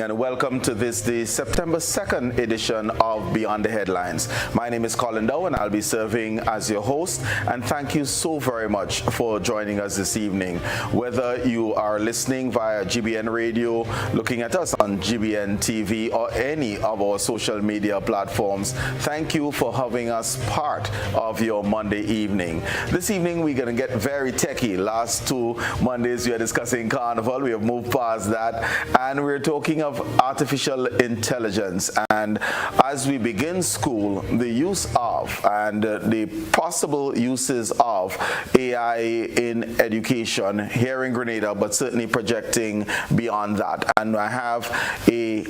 and welcome to the September 2nd edition of Beyond the Headlines. My name is Colin Dowe and I'll be serving as your host, and thank you so very much for joining us this evening. Whether you are listening via GBN Radio, looking at us on GBN TV or any of our social media platforms, thank you for having us part of your Monday evening. This evening we're going to get very techie. Last two Mondays we are discussing Carnival. We have moved past that and we're talking of artificial intelligence. And as we begin school, the use of and the possible uses of AI in education here in Grenada, but certainly projecting beyond that. And I have a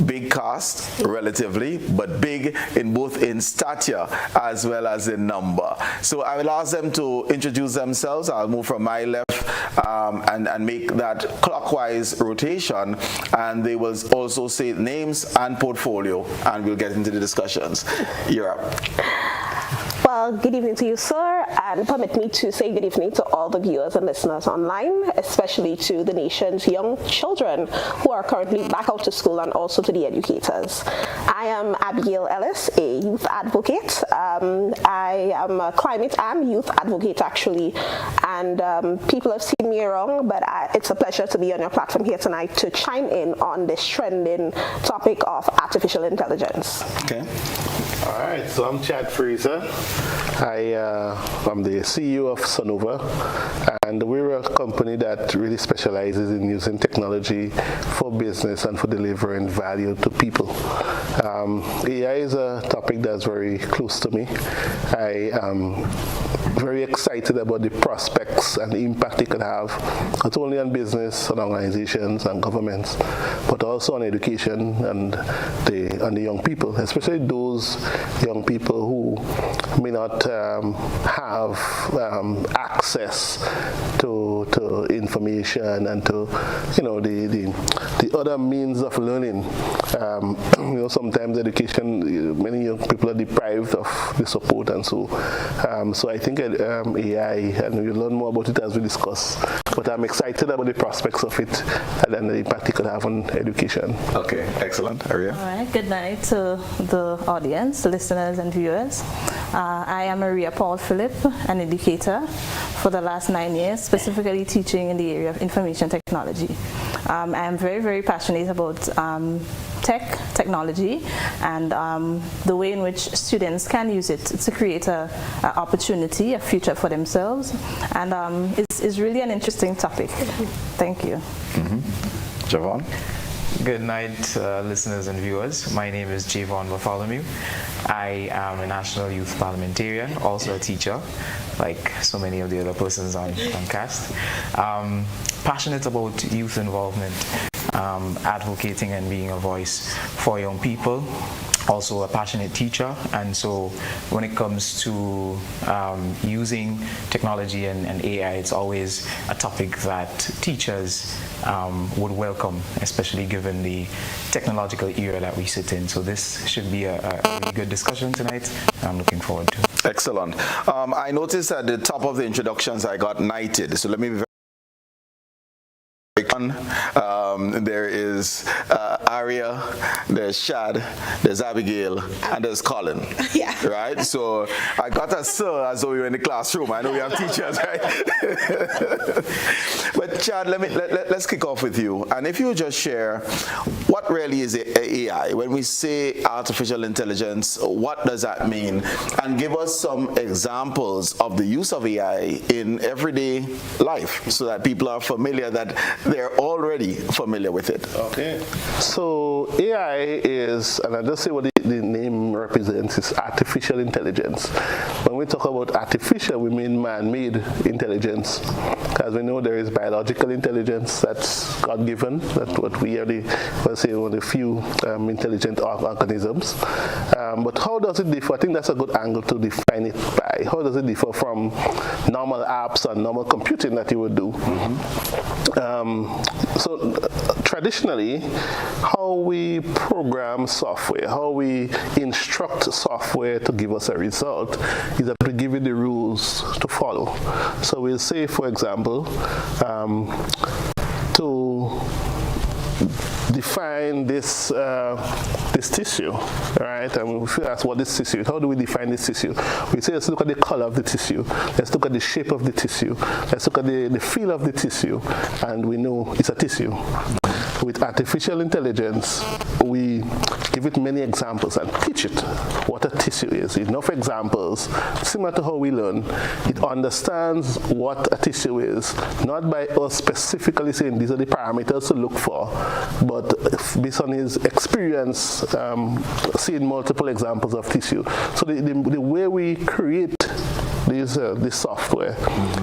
big cast, relatively, but big in both in stature as well as in number. So I will ask them to introduce themselves. I'll move from my left and make that clockwise rotation, and they will also say names and portfolio, and we'll get into the discussions. You're up. Well, good evening to you, sir, and permit me to say good evening to all the viewers and listeners online, especially to the nation's young children who are currently back out to school, and also to the educators. I am Abigail Ellis, a youth advocate. I am a climate and youth advocate, actually, and people have seen me around, but it's a pleasure to be on your platform here tonight to chime in on this trending topic of artificial intelligence. Okay. All right, so I'm Chad Fraser. I'm the CEO of Sonova, and we're a company that really specializes in using technology for business and for delivering value to people. AI is a topic that's very close to me. I am very excited about the prospects and the impact it could have, not only on business and organizations and governments, but also on education and the young people, especially those young people who may not have access to information and to the other means of learning. Sometimes education, many young people are deprived of the support, and so I think AI, and we'll learn more about it as we discuss, but I'm excited about the prospects of it and the impact it could have on education. Okay, excellent. Aria? All right, good night to the audience, the listeners and viewers. I am Maria Paul Phillip, an educator for the last 9 years, specifically teaching in the area of information technology. I am very, very passionate about technology and the way in which students can use it to create an opportunity, a future for themselves, and it's really an interesting topic. Thank you. Javon? Good night, listeners and viewers. My name is Javon Bartholomew. I am a National Youth Parliamentarian, also a teacher, like so many of the other persons on cast. Passionate about youth involvement, advocating and being a voice for young people. Also a passionate teacher, and so when it comes to using technology and AI, it's always a topic that teachers would welcome, especially given the technological era that we sit in. So this should be a really good discussion tonight. I'm looking forward to it. Excellent. I noticed at the top of the introductions I got knighted, so let me be very there is Aria, there's Shad, there's Abigail, and there's Colin. Yeah. Right? So I got a sir as though we were in the classroom. I know we have teachers, right? But Chad, let's kick off with you. And if you would just share, what really is AI? When we say artificial intelligence, what does that mean? And give us some examples of the use of AI in everyday life so that people are familiar, that they're already familiar with it. Okay. So AI is, and I'll just say what the name represents, is artificial intelligence. When we talk about artificial, we mean man-made intelligence. As we know, there is biological intelligence that's God-given. That's what we are one of the few intelligent organisms. But how does it differ? I think that's a good angle to define it by. How does it differ from normal apps and normal computing that you would do? So traditionally, how we program software, how we instruct software to give us a result, is that we give it the rules to follow. So we'll say, for example, to define this this tissue, right? And we ask what this tissue is. How do we define this tissue? We say let's look at the color of the tissue. Let's look at the shape of the tissue. Let's look at the feel of the tissue, and we know it's a tissue. With artificial intelligence, we give it many examples and teach it what a tissue is. Enough examples, similar to how we learn. It understands what a tissue is, not by us specifically saying these are the parameters to look for, but based on his experience, seeing multiple examples of tissue. So the way we create this software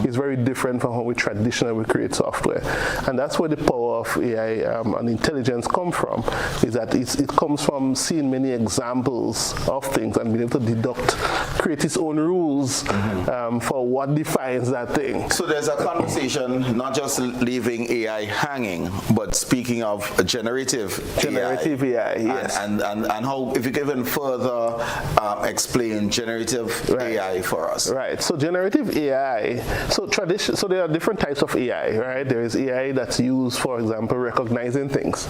is very different from how we traditionally create software, and that's where the power of AI and intelligence come from. Is that it comes from seeing many examples of things and being able to deduct, create its own rules for what defines that thing. So there's a conversation, not just leaving AI hanging, but speaking of generative AI, yes, and how, if you can even further explain generative AI for us. Right. So generative AI, so there are different types of AI, right? There is AI that's used, for example, recognizing things.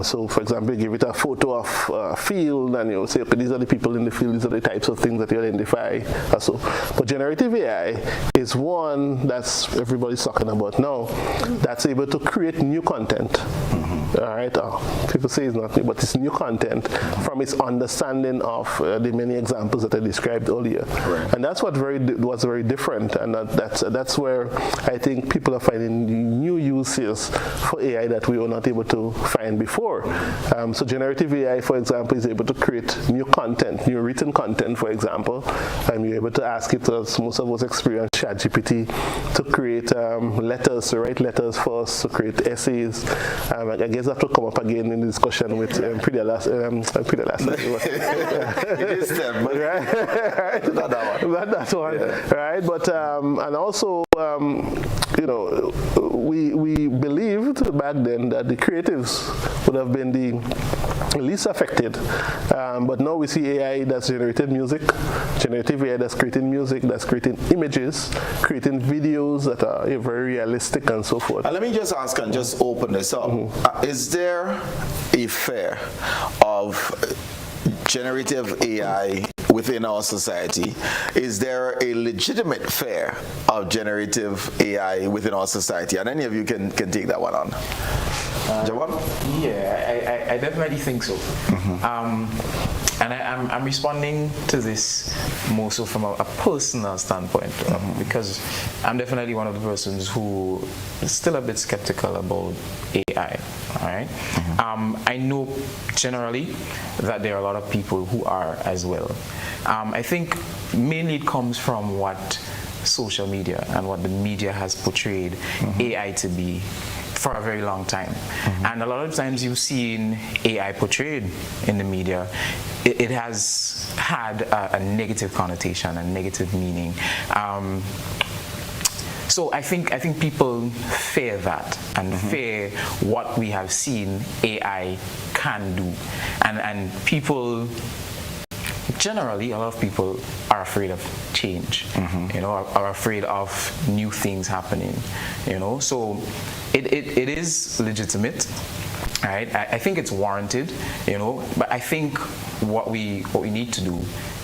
So for example, you give it a photo of a field and you say, okay, these are the people in the field, these are the types of things that you identify. So, but generative AI is one that's everybody's talking about now, that's able to create new content. All right, people say it's not new, but it's new content from its understanding of the many examples that I described earlier. Right. And that's what was very different, and that's where I think people are finding new uses for AI that we were not able to find before. So generative AI, for example, is able to create new content, new written content, for example, and you're able to ask it, as most of us experience ChatGPT, to create letters, to write letters for us, to create essays. I guess that will come up again in the discussion with It is them, but right? Not that one. That's one, yeah. Right? But and also, you know, we believed back then that the creatives would have been the least affected, but now we see AI that's generated music, generative AI that's creating music, that's creating images, creating videos that are very realistic and so forth. And let me just ask and just open this up. Is there a fear of generative AI within our society? Is there a legitimate fear of generative AI within our society? And any of you can take that one on. Jawan? Yeah, I definitely think so. And I'm responding to this more so from a personal standpoint, because I'm definitely one of the persons who is still a bit skeptical about AI. All right. I know generally that there are a lot of people who are as well. I think mainly it comes from what social media and what the media has portrayed AI to be for a very long time. And a lot of times you've seen AI portrayed in the media, it has had a negative connotation, a negative meaning. So I think people fear that and fear what we have seen AI can do, and people generally, a lot of people are afraid of change. You know, are afraid of new things happening. You know, so it is legitimate. Right? I think it's warranted. You know, but I think what we need to do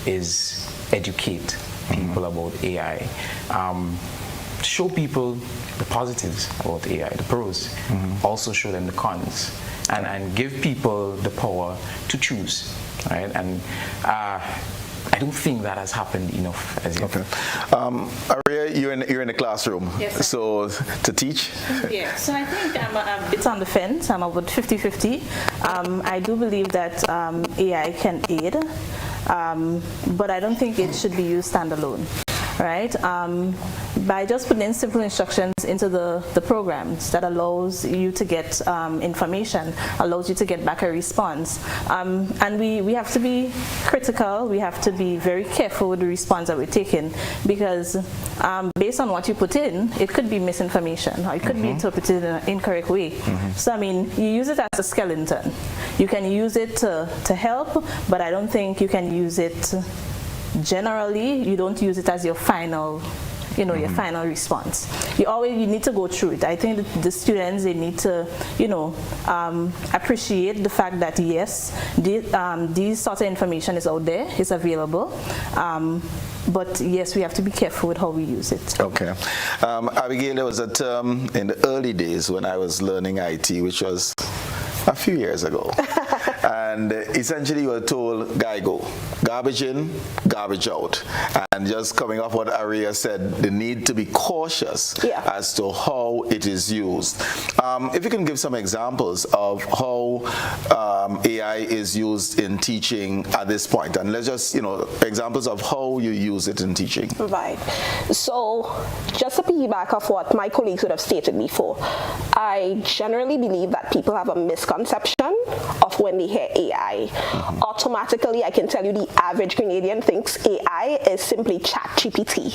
is educate people about AI. Show people the positives about AI, the pros, also show them the cons, and give people the power to choose, right? And I don't think that has happened enough as yet. Okay. Aria, you're in the classroom, yes, so to teach? Yeah, so I think it's on the fence. I'm about 50-50. I do believe that AI can aid, but I don't think it should be used standalone. Right? By just putting in simple instructions into the programs that allows you to get information, allows you to get back a response. And we have to be critical, we have to be very careful with the response that we're taking, because based on what you put in, it could be misinformation, or it could be interpreted in an incorrect way. So I mean, you use it as a skeleton. You can use it to help, but I don't think you can use it generally. You don't use it as your final you know, your final response. You need to go through it. I think that the students, they need to, you know, appreciate the fact that yes, these sort of information is out there, it's available. But yes, we have to be careful with how we use it. Okay. Abigail, there was a term in the early days when I was learning IT, which was a few years ago. And essentially you were told, GIGO, garbage in, garbage out. And just coming off what Aria said, the need to be cautious as to how it is used. If you can give some examples of how AI is used in teaching at this point, and let's just, you know, examples of how you use it in teaching. Right. So just to piggyback off what my colleagues would have stated before, I generally believe that people have a misconception of when they hear AI. Automatically, I can tell you the average Canadian thinks AI is simply ChatGPT,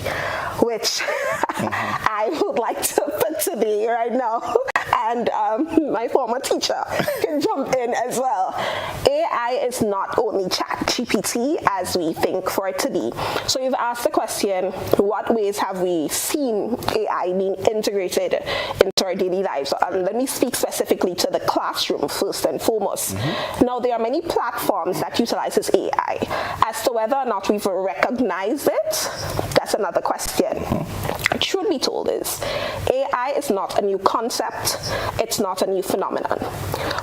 which I would like to put today right now. And my former teacher can jump in as well. AI is not only ChatGPT as we think for it to be. So you've asked the question, what ways have we seen AI being integrated into our daily lives? Let me speak specifically to the classroom first and foremost. Now, there are many platforms that utilizes AI. As to whether or not we've recognized it, that's another question. Truth be told is, AI is not a new concept, it's not a new phenomenon.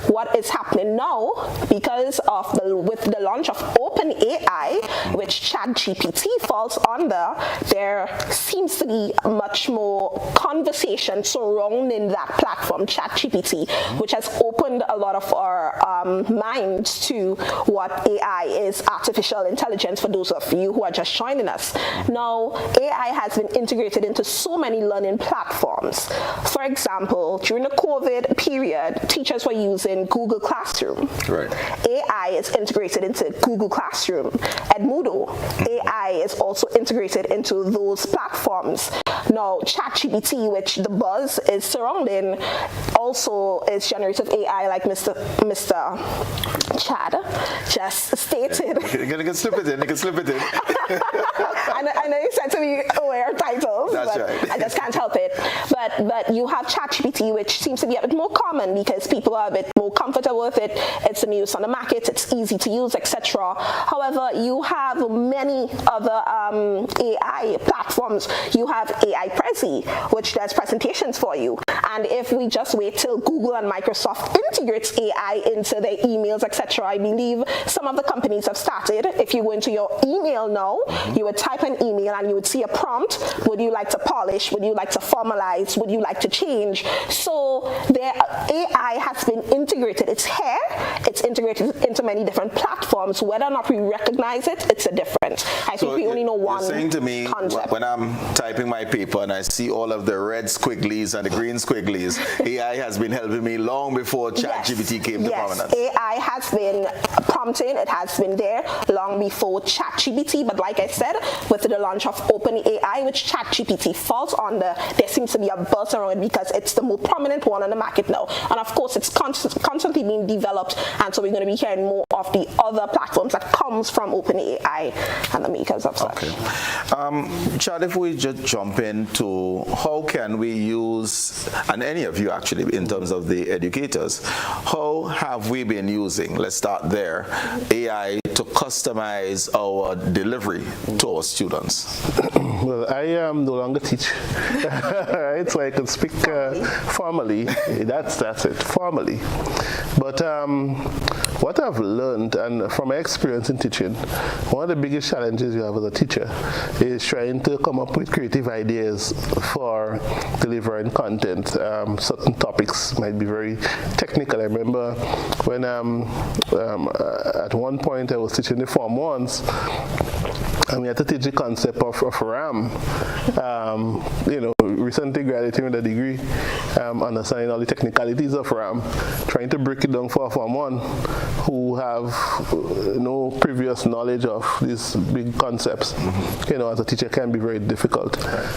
What is happening now, because of with the launch of OpenAI, which ChatGPT falls under, there seems to be much more conversation surrounding that platform, ChatGPT, which has opened a lot of our minds to what AI is, artificial intelligence, for those of you who are just joining us. Now, AI has been integrated into so many learning platforms. For example, during the COVID period, teachers were using Google Classroom. Right. AI is integrated into Google Classroom. Edmodo, AI is also integrated into those platforms. Now, ChatGPT, which the buzz is surrounding, also is generative AI, like Mr. Chad just stated. You can slip it in, you can slip it in. I know you said to me aware titles, That's but right. I just can't help it. But you have ChatGPT, which seems to be a bit more common because people are a bit more comfortable with it. It's in use on the market, it's easy to use, etc. However, you have many other AI platforms. You have AI Prezi, which does presentations for you. And if we just wait till Google and Microsoft integrates AI into their emails, etc., I believe some of the companies have started. If you go into your email now, you would type an email and you would see a prompt. Would you like to polish? Would you like to formalize? Would you like to change? So their AI has been integrated. It's here. It's integrated into many different platforms. Whether or not we recognize it, it's a different. I think we only know one You're saying to me, concept. when I'm typing my paper and I see all of the red squigglies and the green squigglies, AI has been helping me long before ChatGPT came to prominence. AI has been prompting, it has been there long before ChatGPT, but like I said, with the launch of OpenAI, which ChatGPT falls under, there seems to be a buzz around it because it's the more prominent one on the market now. And of course, it's constantly being developed, and so we're going to be hearing more of the other platforms that comes from OpenAI and the makers of such. Okay. Chad, if we just jump into how can we use, and any of you actually, in terms of the educators, how have we been using, let's start there, AI to customize our delivery to our students? Well, I no longer teach. Right? So I can speak formally. That's it, formally. But what I've learned, and from my experience in teaching, one of the biggest challenges you have as a teacher is trying to come up with creative ideas for delivering content. Certain topics might be very technical. I remember when at one point I was teaching the Form 1s, and we had to teach the concept of RAM. recently graduating with a degree, understanding all the technicalities of RAM, trying to break it down for a Form 1 who have no previous knowledge of these big concepts, as a teacher can be very difficult.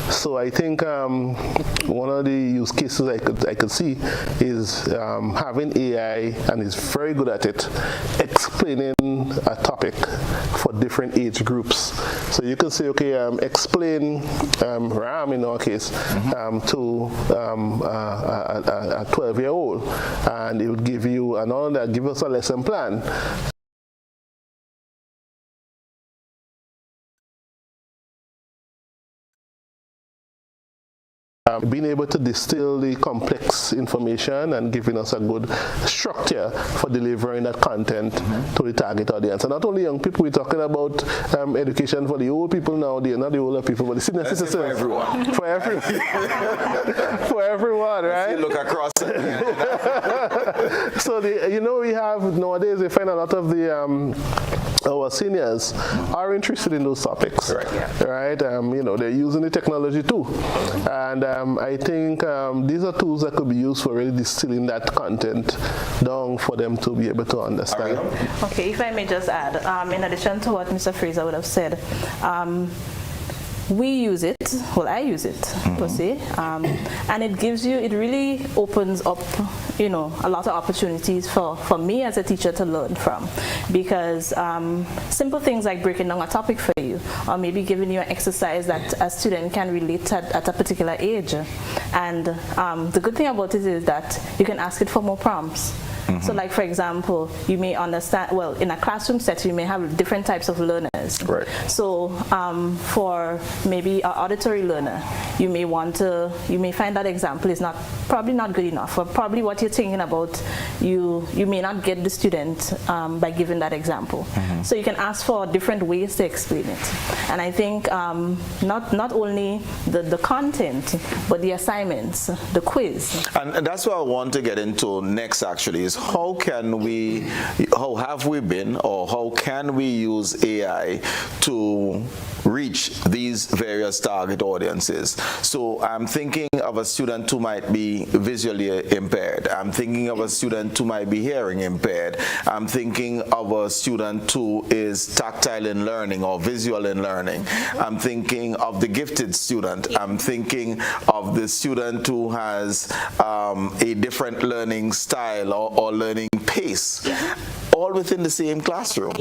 So I think one of the use cases I could see is having AI, and is very good at it, explaining a topic for different age groups. So you can say, okay, explain RAM in our case to a 12-year-old, and it would give you, and all that, give us a lesson plan. Being able to distill the complex information and giving us a good structure for delivering that content to the target audience. And not only young people, we're talking about education for the old people now, not the older people, but the senior citizens. For everyone. For everyone. For everyone, right? You look across it. So, we have nowadays, we find a lot of our seniors are interested in those topics, right? They're using the technology too, and I think these are tools that could be used for really distilling that content down for them to be able to understand. Okay, if I may just add, in addition to what Mr. Fraser would have said, we use it, I use it per se, and it really opens up, a lot of opportunities for me as a teacher to learn from, because simple things like breaking down a topic for you, or maybe giving you an exercise that a student can relate at a particular age. And the good thing about it is that you can ask it for more prompts. So like, for example, you may understand, in a classroom setting, you may have different types of learners. Right. So for maybe an auditory learner, you may find that example is probably not good enough, or probably what you're thinking about, you may not get the student by giving that example. So you can ask for different ways to explain it. And I think not only the content, but the assignments, the quiz. And that's what I want to get into next, actually, is how have we been, or how can we use AI to reach these various target audiences? So I'm thinking of a student who might be visually impaired. I'm thinking of a student who might be hearing impaired. I'm thinking of a student who is tactile in learning or visual in learning. I'm thinking of the gifted student. I'm thinking of the student who has a different learning style or learning pace, all within the same classroom.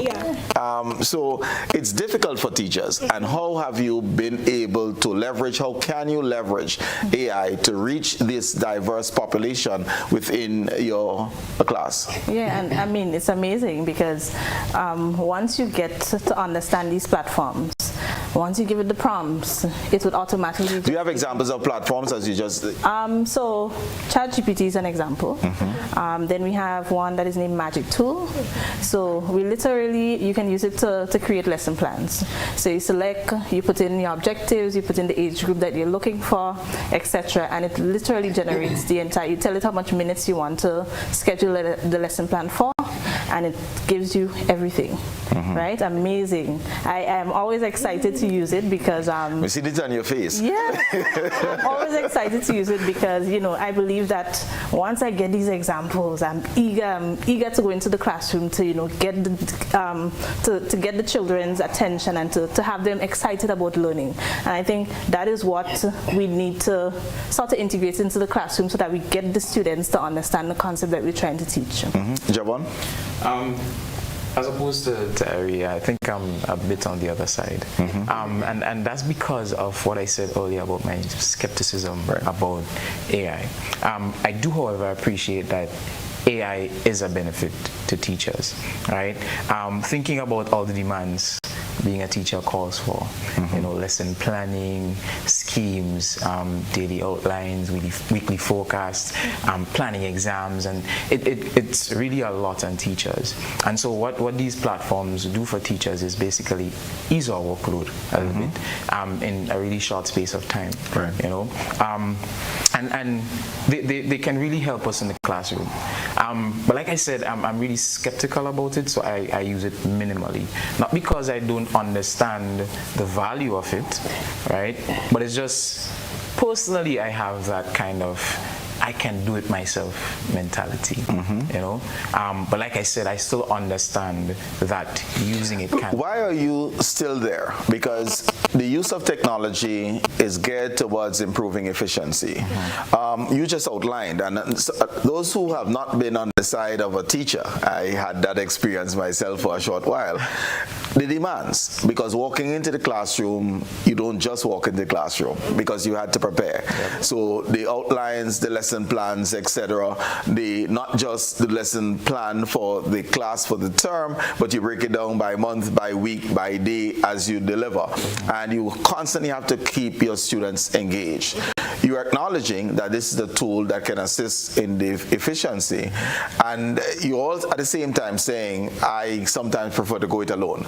So it's difficult for teachers. And how have you been able to leverage, how can you leverage AI to reach this diverse population within your class? Yeah, and I mean, it's amazing because once you get to understand these platforms, once you give it the prompts, it would automatically... Do you have examples of platforms as you just... So ChatGPT is an example. Then we have one that is named Magic Tool. So you can use it to create lesson plans. So you select, you put in your objectives, you put in the age group that you're looking for, etc. And it literally generates the entire, you tell it how much minutes you want to schedule the lesson plan for, and it gives you everything. Right? Amazing. I am always excited to use it because we see it on your face. Yeah. I'm always excited to use it because I believe that once I get these examples, I'm eager to go into the classroom to get the children's attention and to have them excited about learning. And I think that is what we need to sort of integrate into the classroom so that we get the students to understand the concept that we're trying to teach. Javon? As opposed to Ari, I think I'm a bit on the other side. And that's because of what I said earlier about my skepticism about AI. I do, however, appreciate that AI is a benefit to teachers, right? Thinking about all the demands being a teacher calls for, lesson planning, schemes, daily outlines, weekly forecasts, planning exams, and it's really a lot on teachers. And so what these platforms do for teachers is basically ease our workload a little bit in a really short space of time, and they can really help us in the classroom. But like I said, I'm really skeptical about it, so I use it minimally. Not because I don't understand the value of it, right? But it's just personally, I have that kind of I can do it myself mentality, you know. But like I said, I still understand that using it can. Why are you still there? Because the use of technology is geared towards improving efficiency. You just outlined, and those who have not been on the side of a teacher, I had that experience myself for a short while, the demands, because walking into the classroom, you don't just walk into the classroom because you had to prepare. So the outlines, the lesson plans, etc., not just the lesson plan for the class for the term, but you break it down by month, by week, by day as you deliver. And you constantly have to keep your students engaged. You are acknowledging that this is a tool that can assist in the efficiency, and you're also at the same time saying, I sometimes prefer to go it alone.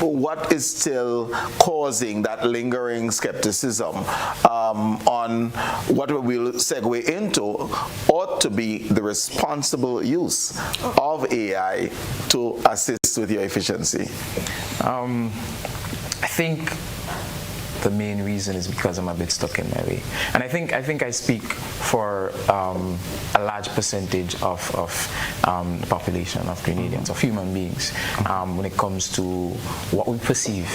What is still causing that lingering skepticism on what we'll segue into ought to be the responsible use of AI to assist with your efficiency? I think the main reason is because I'm a bit stuck in my way, and I think I speak for a large percentage of the population of Grenadians, of human beings, when it comes to what we perceive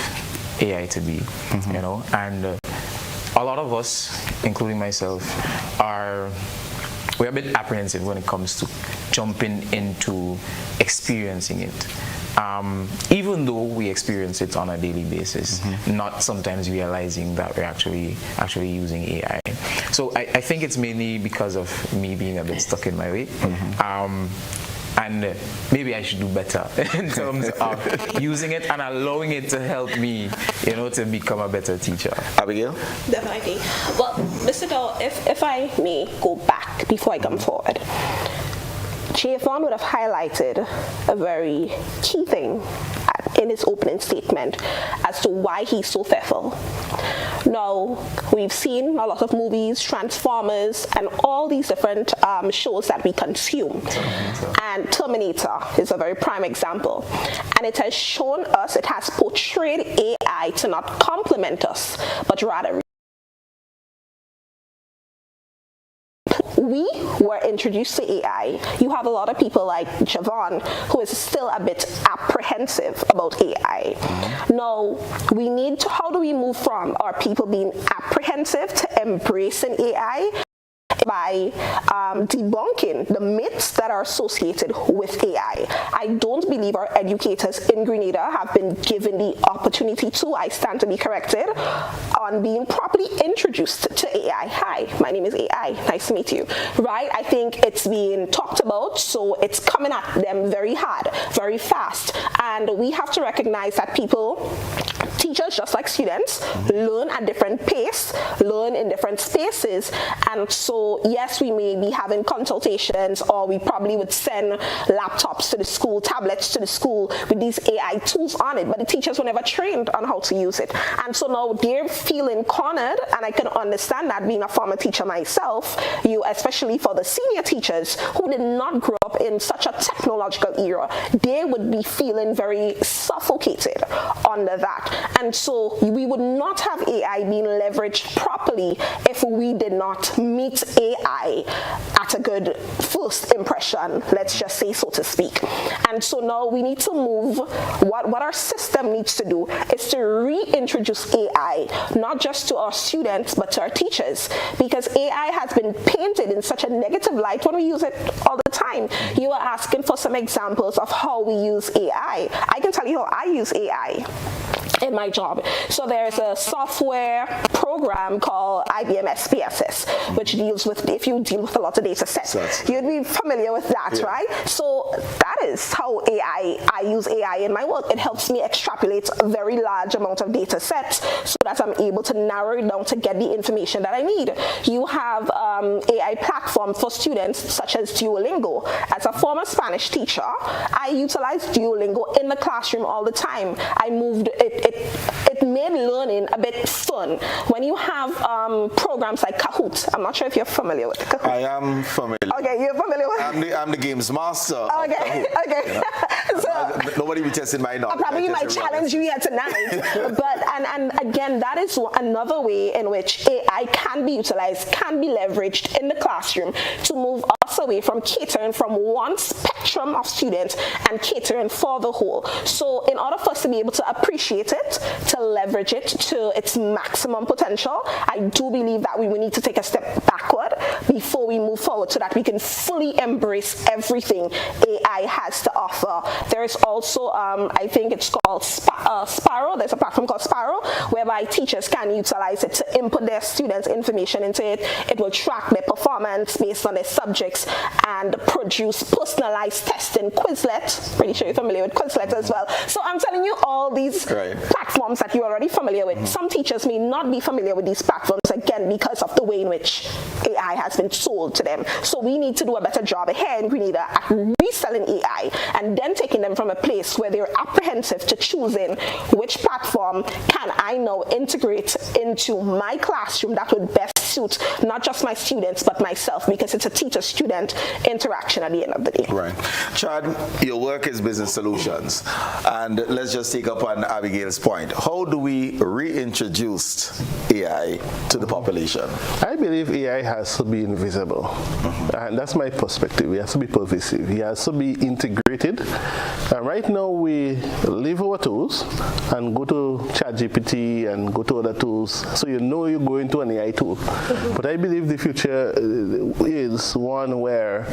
AI to be, you know. And a lot of us, including myself, we're a bit apprehensive when it comes to jumping into experiencing it. Even though we experience it on a daily basis, not sometimes realizing that we're actually using AI. So I think it's mainly because of me being a bit stuck in my way. And maybe I should do better in terms of using it and allowing it to help me, you know, to become a better teacher. Abigail? Definitely. Well, Mr. Dowe, if I may go back before I come forward, Javon would have highlighted a very key thing in his opening statement as to why he's so fearful. Now, we've seen a lot of movies, Transformers, and all these different shows that we consume. And Terminator is a very prime example. And it has shown us, it has portrayed AI to not complement us, but rather we were introduced to AI. You have a lot of people like Javon who is still a bit apprehensive about AI. Now, we need to, how do we move from our people being apprehensive to embracing AI? By debunking the myths that are associated with AI. I don't believe our educators in Grenada have been given the opportunity to, I stand to be corrected, on being properly introduced to AI. Hi, my name is AI, nice to meet you. Right, I think it's being talked about, so it's coming at them very hard, very fast. And we have to recognize that teachers, just like students, learn at different pace, learn in different spaces, and so yes, we may be having consultations, or we probably would send laptops to the school, tablets to the school with these AI tools on it, but the teachers were never trained on how to use it. And so now they're feeling cornered, and I can understand that being a former teacher myself, especially for the senior teachers who did not grow up in such a technological era, they would be feeling very suffocated under that. And so we would not have AI being leveraged properly if we did not meet AI at a good first impression, let's just say, so to speak. And so now we need to move, what our system needs to do is to reintroduce AI, not just to our students, but to our teachers, because AI has been painted in such a negative light when we use it all the time. You are asking for some examples of how we use AI. I can tell you how I use AI in my job. So there's a software program called IBM SPSS, which deals with, if you deal with a lot of data sets, you'd be familiar with that, right? So that is how I use AI in my work. It helps me extrapolate a very large amount of data sets so that I'm able to narrow it down to get the information that I need. You have AI platform for students such as Duolingo. As a former Spanish teacher, I utilize Duolingo in the classroom all the time. I moved it made learning a bit fun. When you have programs like Kahoot. I'm not sure if you're familiar with Kahoot. I am familiar. Okay, you're familiar with I'm the games master. Okay, okay. So, nobody be testing my knowledge. probably might challenge you here tonight. But and again, that is another way in which AI can be utilized, can be leveraged in the classroom to move us away from catering from one spectrum of students and catering for the whole. So in order for us to be able to appreciate it, to leverage it to its maximum potential, I do believe that we will need to take a step backward before we move forward so that we can fully embrace everything AI has to offer. There is also, I think it's called Sparrow. There's a platform called Sparrow whereby teachers can utilize it to input their students' information into it. It will track their performance based on their subjects and produce personalized testing. Quizlet, pretty sure you're familiar with Quizlet as well. So I'm telling you all these platforms that you're already familiar with. Some teachers may not be familiar with these platforms, again, because of the way in which AI has been sold to them. So we need to do a better job ahead. We need to reselling AI and then taking them from a place where they're apprehensive to choosing which platform can I now integrate into my classroom that would best suit not just my students but myself, because it's a teacher-student interaction at the end of the day. Right. Chad, your work is business solutions, and let's just take up on Abigail's point. How do we reintroduce AI to the population? I believe AI has to be invisible, and that's my perspective. It has to be pervasive. It has to be integrated. Right now, we leave our tools and go to ChatGPT and go to other tools, so you know you're going to an AI tool. But I believe the future is one where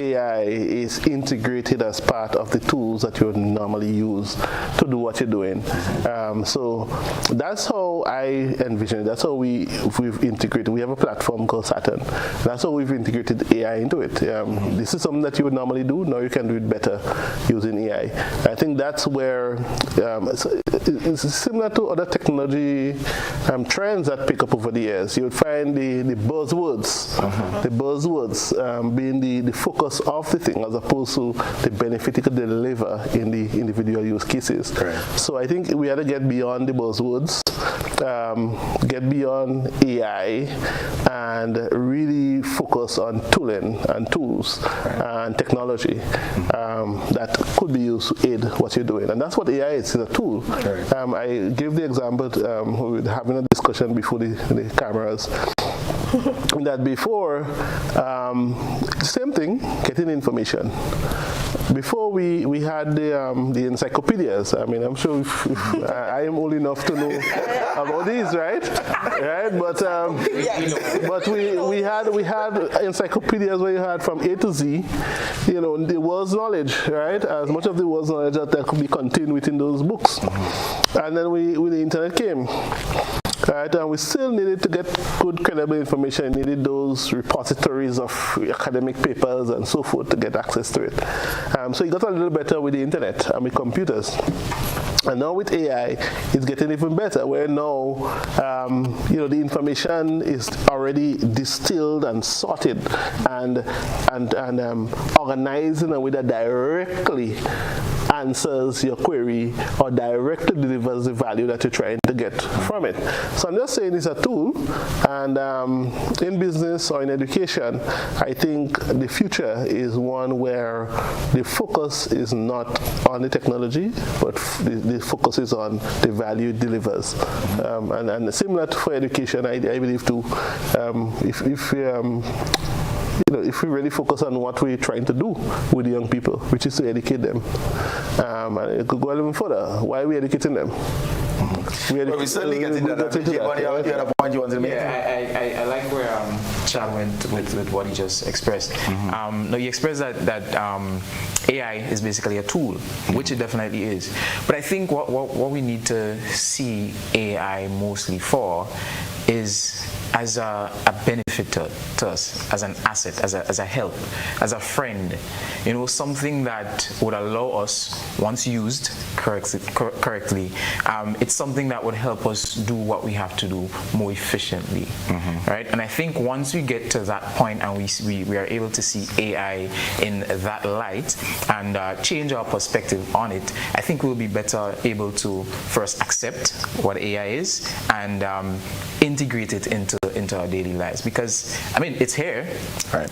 AI is integrated as part of the tools that you normally use to do what you're doing. So that's how I envision it. That's how we've integrated. We have a platform called Saturn. That's how we've integrated AI into it. This is something that you would normally do. Now you can do it better using AI. I think that's where it's similar to other technology trends that pick up over the years. You would find the buzzwords, being the focus of the thing as opposed to the benefit it could deliver in the individual use cases. Correct. So I think we had to get beyond the buzzwords, get beyond AI, and really focus on tooling and tools and technology that could be used to aid what you're doing. And that's what AI is, it's a tool. I gave the example, we were having a discussion before the cameras, that before, same thing, getting information. Before we had the encyclopedias. I mean, I'm sure if I am old enough to know about these, right? But we had encyclopedias where you had from A to Z, you know, the world's knowledge, right? As much of the world's knowledge that could be contained within those books. And then when the internet came, right, and we still needed to get good, credible information. Needed those repositories of academic papers and so forth to get access to it. So it got a little better with the internet and with computers. And now with AI, it's getting even better, where now, you know, the information is already distilled and sorted and organized in a way that directly answers your query or directly delivers the value that you're trying to get from it. So I'm just saying it's a tool, and in business or in education, I think the future is one where the focus is not on the technology, but the focus is on the value it delivers. And similar to for education, I believe too, if we really focus on what we're trying to do with the young people, which is to educate them, and it could go a little further. Why are we educating them? We certainly get into that. You had a point you wanted to make? Yeah, I like where Chad went with what he just expressed. No, he expressed that AI is basically a tool, which it definitely is. But I think what we need to see AI mostly for is as a benefit to us, as an asset, as a help, as a friend. Something that would allow us, once used correctly, it's something that would help us do what we have to do more efficiently, right? And I think once we get to that point and we are able to see AI in that light and change our perspective on it, I think we'll be better able to first accept what AI is and integrate it into our daily lives, because it's here,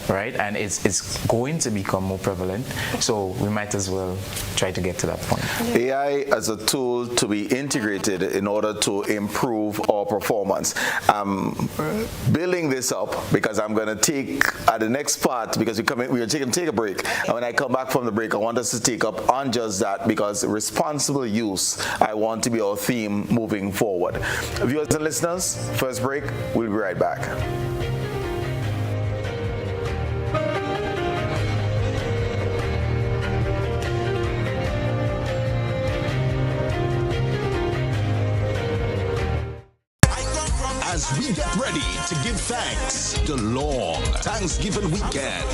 right? And it's going to become more prevalent, so we might as well try to get to that point. AI as a tool to be integrated in order to improve our performance. Building this up because I'm going to take at the next part, because we're taking a break, and when I come back from the break, I want us to take up on just that, because responsible use I want to be our theme moving forward. Viewers and listeners, first break, we'll be right back. As we get ready to give thanks, the long Thanksgiving weekend.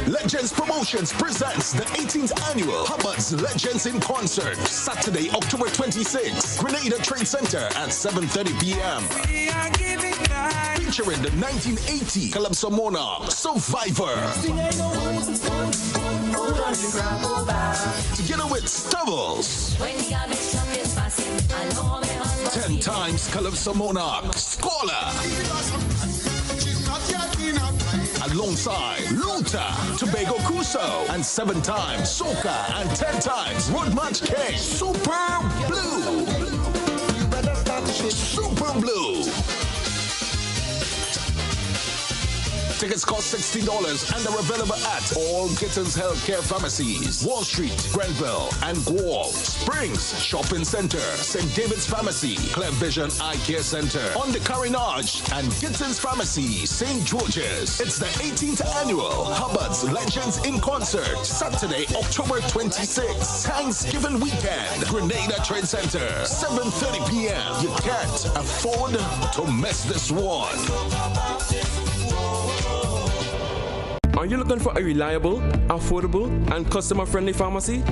Legends Promotions presents the 18th annual Hubbard's Legends in Concert, Saturday, October 26th, Grenada Trade Center at 7:30 p.m. Featuring the 1980 Calypso Monarch Survivor. Together with Stubbles. 10 times Calypso Monarch Scholar. Alongside Luther, Tobago Kuso, and 7 times Soca and 10 times Road March King. Super Blue. Super Blue. Tickets cost $16 and are available at all Gittins Healthcare Pharmacies, Wall Street, Grenville, and Guelph, Springs Shopping Center, St. David's Pharmacy, Clear Vision Eye Care Center, on the Carinage, and Gittins Pharmacy, St. George's. It's the 18th annual Hubbard's Legends in Concert, Saturday, October 26th, Thanksgiving weekend, Grenada Trade Center, 7:30 p.m. You can't afford to miss this one. Are you looking for a reliable, affordable, and customer-friendly pharmacy?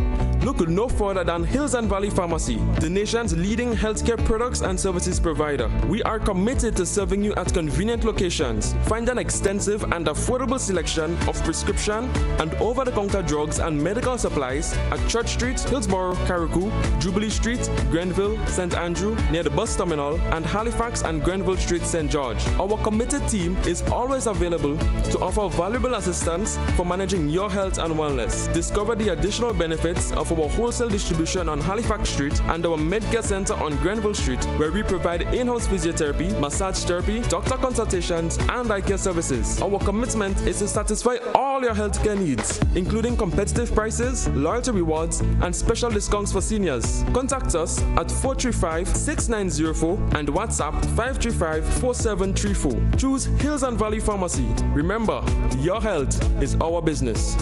Look no further than Hills and Valley Pharmacy, the nation's leading healthcare products and services provider. We are committed to serving you at convenient locations. Find an extensive and affordable selection of prescription and over-the-counter drugs and medical supplies at Church Street, Hillsborough, Carriacou, Jubilee Street, Grenville, St. Andrew, near the bus terminal, and Halifax and Grenville Street, St. George. Our committed team is always available to offer valuable assistance for managing your health and wellness. Discover the additional benefits of our wholesale distribution on Halifax Street and our Medcare Center on Grenville Street, where we provide in-house physiotherapy, massage therapy, doctor consultations, and eye care services. Our commitment is to satisfy all your healthcare needs, including competitive prices, loyalty rewards, and special discounts for seniors. Contact us at 435-6904 and WhatsApp 535-4734. Choose Hills and Valley Pharmacy. Remember, your health is our business.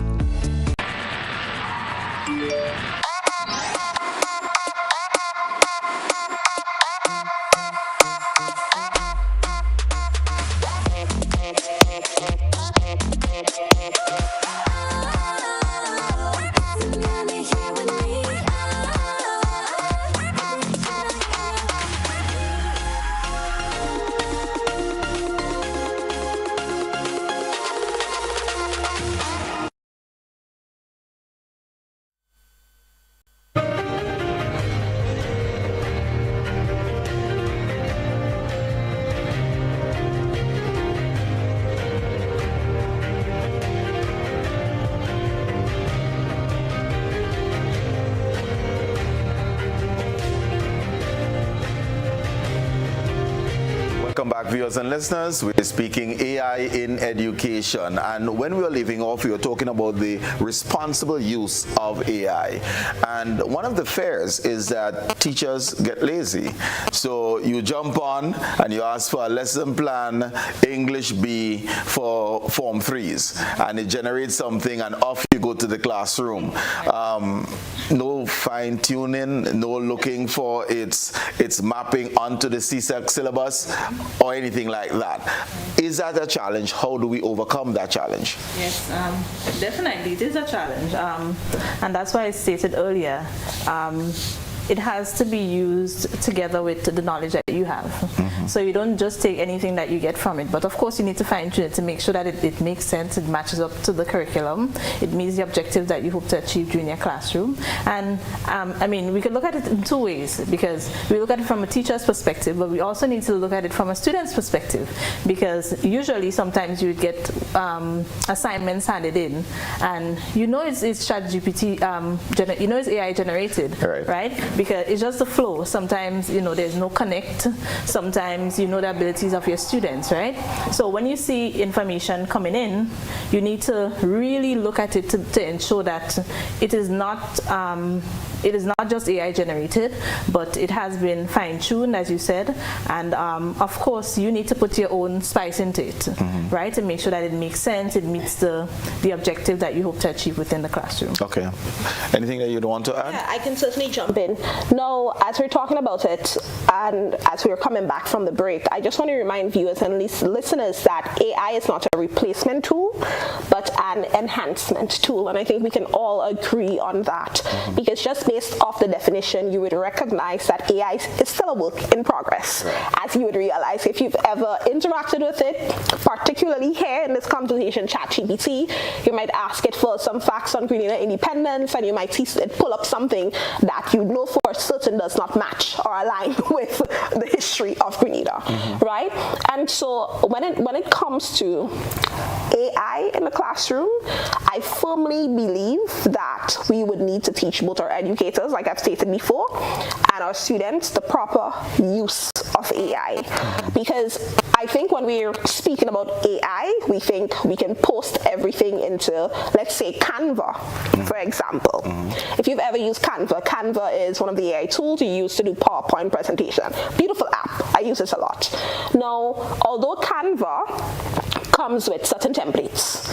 Welcome back, viewers and listeners. We're speaking AI in education, and when we were leaving off, we were talking about the responsible use of AI. And one of the fears is that teachers get lazy. So you jump on and you ask for a lesson plan, English B for Form 3s, and it generates something, and off you go to the classroom. No fine-tuning, no looking for its mapping onto the CSEC syllabus or anything like that. Is that a challenge? How do we overcome that challenge? Yes, definitely it is a challenge, and that's why I stated earlier, it has to be used together with the knowledge that you have. So you don't just take anything that you get from it, but of course you need to fine-tune it to make sure that it makes sense, it matches up to the curriculum, it meets the objectives that you hope to achieve during your classroom. And I mean, we could look at it in two ways, because we look at it from a teacher's perspective, but we also need to look at it from a student's perspective, because usually sometimes you would get assignments handed in, and you know it's ChatGPT, you know it's AI generated, right? Because it's just the flow. Sometimes, you know, there's no connect. Sometimes you know the abilities of your students, right? So when you see information coming in, you need to really look at it to ensure that it is not just AI generated, but it has been fine-tuned, as you said, and of course you need to put your own spice into it, right, to make sure that it makes sense, it meets the objective that you hope to achieve within the classroom. Okay. Anything that you'd want to add? Yeah, I can certainly jump in. Now, as we're talking about it, and as we're coming back from the break, I just want to remind viewers and listeners that AI is not a replacement tool, but an enhancement tool, and I think we can all agree on that, because just based off the definition, you would recognize that AI is still a work in progress, as you would realize if you've ever interacted with it, particularly here in this conversation, ChatGPT. You might ask it for some facts on Grenada independence, and you might see it pull up something that you know for certain does not match or align with the history of Grenada, right? And so when it comes to AI in the classroom, I firmly believe that we would need to teach both our educators, like I've stated before, and our students the proper use of AI. Because I think when we're speaking about AI, we think we can post everything into, let's say, Canva, for example. If you've ever used Canva, Canva is one of the AI tools you use to do PowerPoint presentation. Beautiful app. I use this a lot. Now, although Canva comes with certain templates,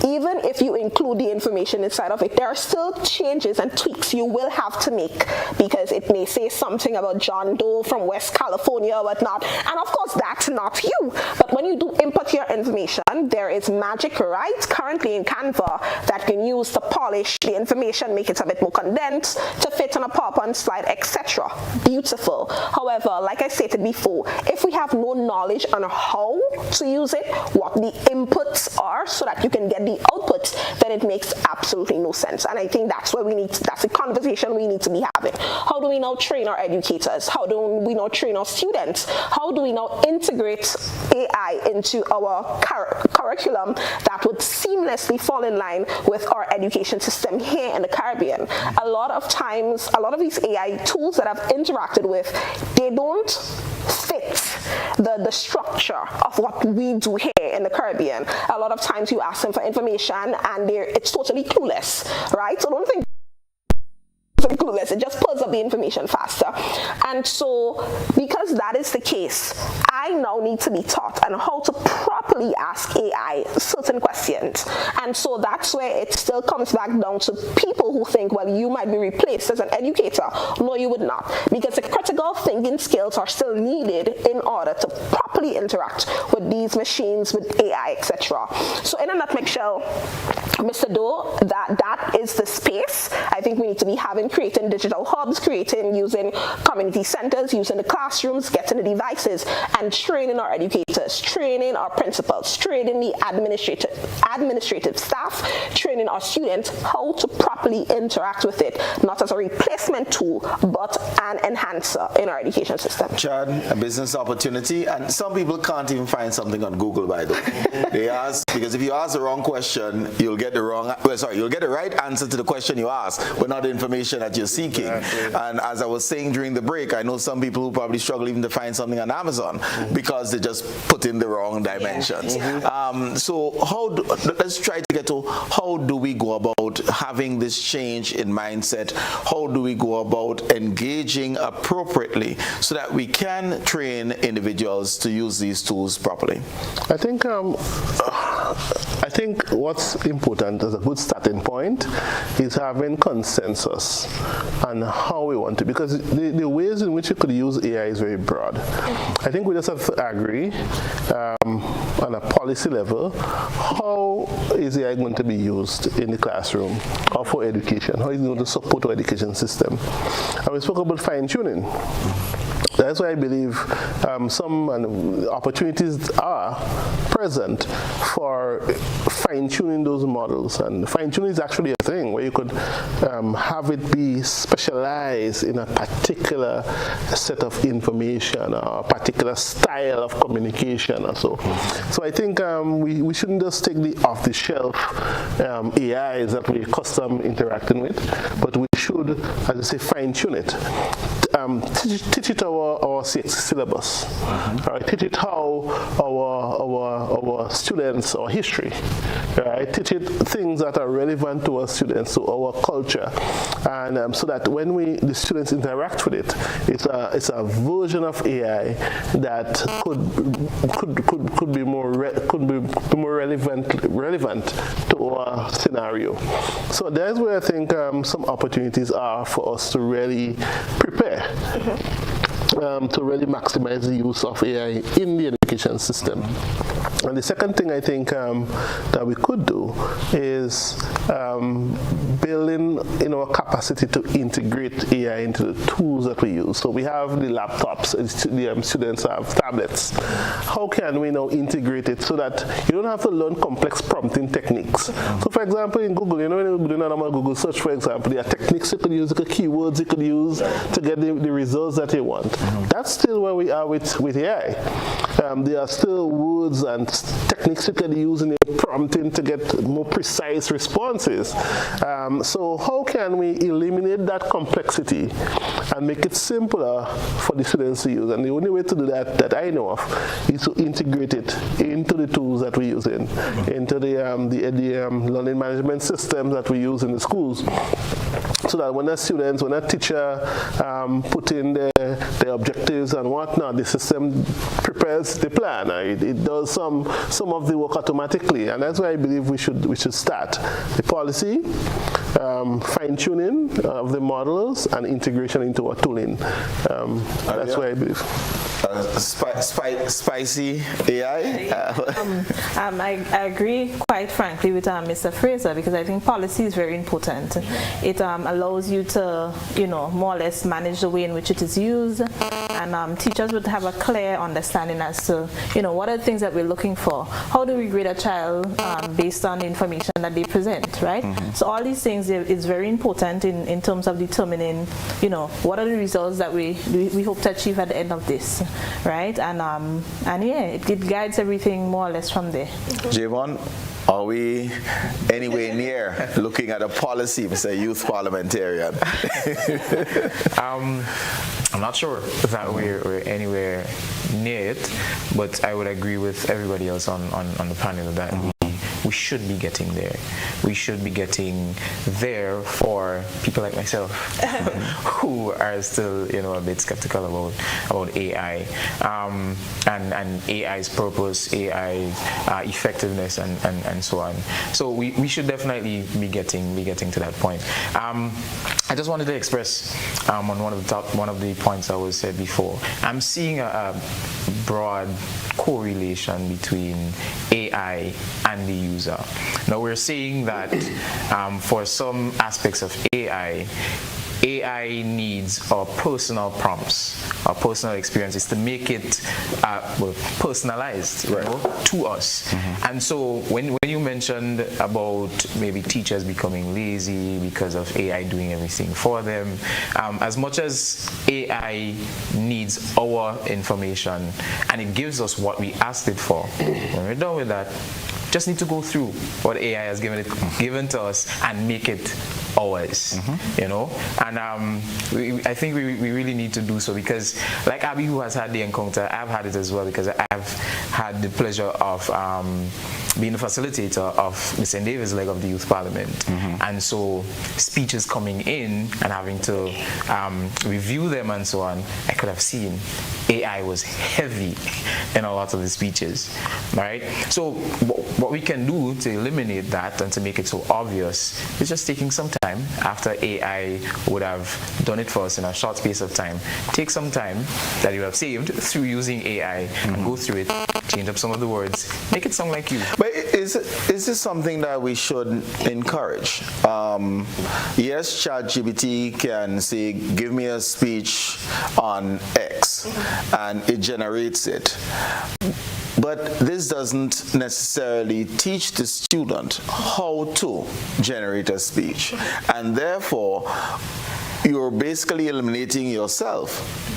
even if you include the information inside of it, there are still changes and tweaks you will have to make, because it may say something about John Doe from West California or whatnot, and of course that's not you. But when you do input your information, there is magic right currently in Canva that you can use to polish the information, make it a bit more condensed, to fit on a PowerPoint slide, etc. Beautiful. However, like I stated before, if we have no knowledge on how to use it, what the inputs are, so that you can get the outputs, then it makes absolutely no sense. And I think that's where that's a conversation we need to be having. How do we now train our educators? How do we now train our students? How do we now integrate AI into our curriculum that would seamlessly fall in line with our education system here in the Caribbean? A lot of times, a lot of these AI tools that I've interacted with, they don't fit the structure of what we do here in the Caribbean. A lot of times you ask them for information and it's totally clueless, right? So don't think clueless, it just pulls up the information faster. And so because that is the case, I now need to be taught on how to properly ask AI certain questions. And so that's where it still comes back down to people who think, well, you might be replaced as an educator. No, you would not, because the critical thinking skills are still needed in order to properly interact with these machines, with AI, etc. So in a nutshell, Mr. Dowe, that is the space I think we need to be having, creating digital hubs, using community centers, using the classrooms, getting the devices, and training our educators, training our principals, training the administrative staff, training our students how to properly interact with it, not as a replacement tool, but an enhancer in our education system. Chad, a business opportunity, and some people can't even find something on Google, by the way. They ask, because if you ask the wrong question, you'll get get the you'll get the right answer to the question you ask, but not the information that you're seeking. Exactly. And as I was saying during the break, I know some people who probably struggle even to find something on Amazon because they just put in the wrong dimensions. So let's try to get to how do we go about having this change in mindset? How do we go about engaging appropriately so that we can train individuals to use these tools properly? I think what's important as a good starting point is having consensus on how we want to, because the ways in which you could use AI is very broad. I think we just have to agree on a policy level, how is AI going to be used in the classroom or for education? How is it going to support our education system? And we spoke about fine-tuning. That's why I believe some opportunities are present for fine-tuning those models. And fine-tuning is actually a thing where you could have it be specialized in a particular set of information or a particular style of communication or so. So I think we shouldn't just take the off-the-shelf AIs that we're accustomed interacting with, but we should, as I say, fine-tune it. Teach it our syllabus. Right? Teach it how our students, our history. Right? Teach it things that are relevant to our students, to our culture, and so that when the students interact with it, it's a version of AI that could be more relevant to our scenario. So that's where I think some opportunities are for us to really prepare. To really maximize the use of AI in the education system. And the second thing I think that we could do is building our capacity to integrate AI into the tools that we use. So we have the laptops, the students have tablets. How can we now integrate it so that you don't have to learn complex prompting techniques? So for example, in Google, when you're doing a normal Google search, for example, there are techniques you could use, there are keywords you could use to get the results that you want. That's still where we are with AI. There are still words and techniques you can use in your prompting to get more precise responses. So how can we eliminate that complexity and make it simpler for the students to use? And the only way to do that I know of is to integrate it into the tools that we're using, into the learning management systems that we use in the schools. So that when a teacher put in their objectives and whatnot, the system prepares the plan. It does some of the work automatically, and that's why I believe we should start the policy, fine-tuning of the models, and integration into our tooling. That's why I believe. Spicy AI? I agree, quite frankly, with Mr. Fraser, because I think policy is very important. It allows you to, more or less manage the way in which it is used, and teachers would have a clear understanding as to, what are the things that we're looking for. How do we grade a child based on the information that they present, right? So all these things is very important in terms of determining, what are the results that we hope to achieve at the end of this, right? And yeah, it guides everything more or less from there. Javon, are we anywhere near looking at a policy, Mr. Youth Parliamentarian? I'm not sure that we're anywhere near it, but I would agree with everybody else on the panel that we should be getting there. We should be getting there for people like myself who are still, a bit skeptical about AI and AI's purpose, AI effectiveness, and so on. So we should definitely be getting to that point. I just wanted to express on one of the points that was said before. I'm seeing a broad correlation between AI and the user. Now we're seeing that for some aspects of AI needs our personal prompts, our personal experiences to make it personalized to us. And so when you mentioned about maybe teachers becoming lazy because of AI doing everything for them, as much as AI needs our information and it gives us what we asked it for, when we're done with that, just need to go through what AI has given to us and make it ours, you know. And I think we really need to do so, because like Abby, who has had the encounter, I've had it as well, because I've had the pleasure of being the facilitator of Ms. Davis' leg of the Youth Parliament. And so speeches coming in and having to review them and so on, I could have seen AI was heavy in a lot of the speeches, right? So what we can do to eliminate that and to make it so obvious is just taking some time after AI would have done it for us in a short space of time. Take some time that you have saved through using AI and go through it, change up some of the words, make it sound like you. But is this something that we should encourage? Yes, ChatGPT can say, give me a speech on X, and it generates it. But this doesn't necessarily teach the student how to generate a speech. And therefore, you're basically eliminating yourself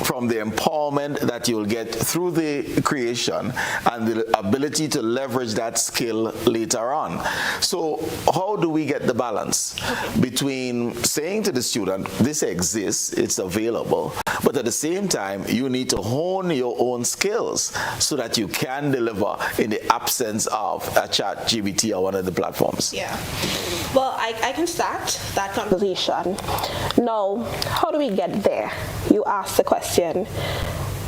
from the empowerment that you'll get through the creation and the ability to leverage that skill later on. So how do we get the balance between saying to the student, this exists, it's available, but at the same time, you need to hone your own skills so that you can deliver in the absence of a ChatGPT or one of the platforms? Yeah. Well, I can start that conversation. Now, how do we get there? You asked the question.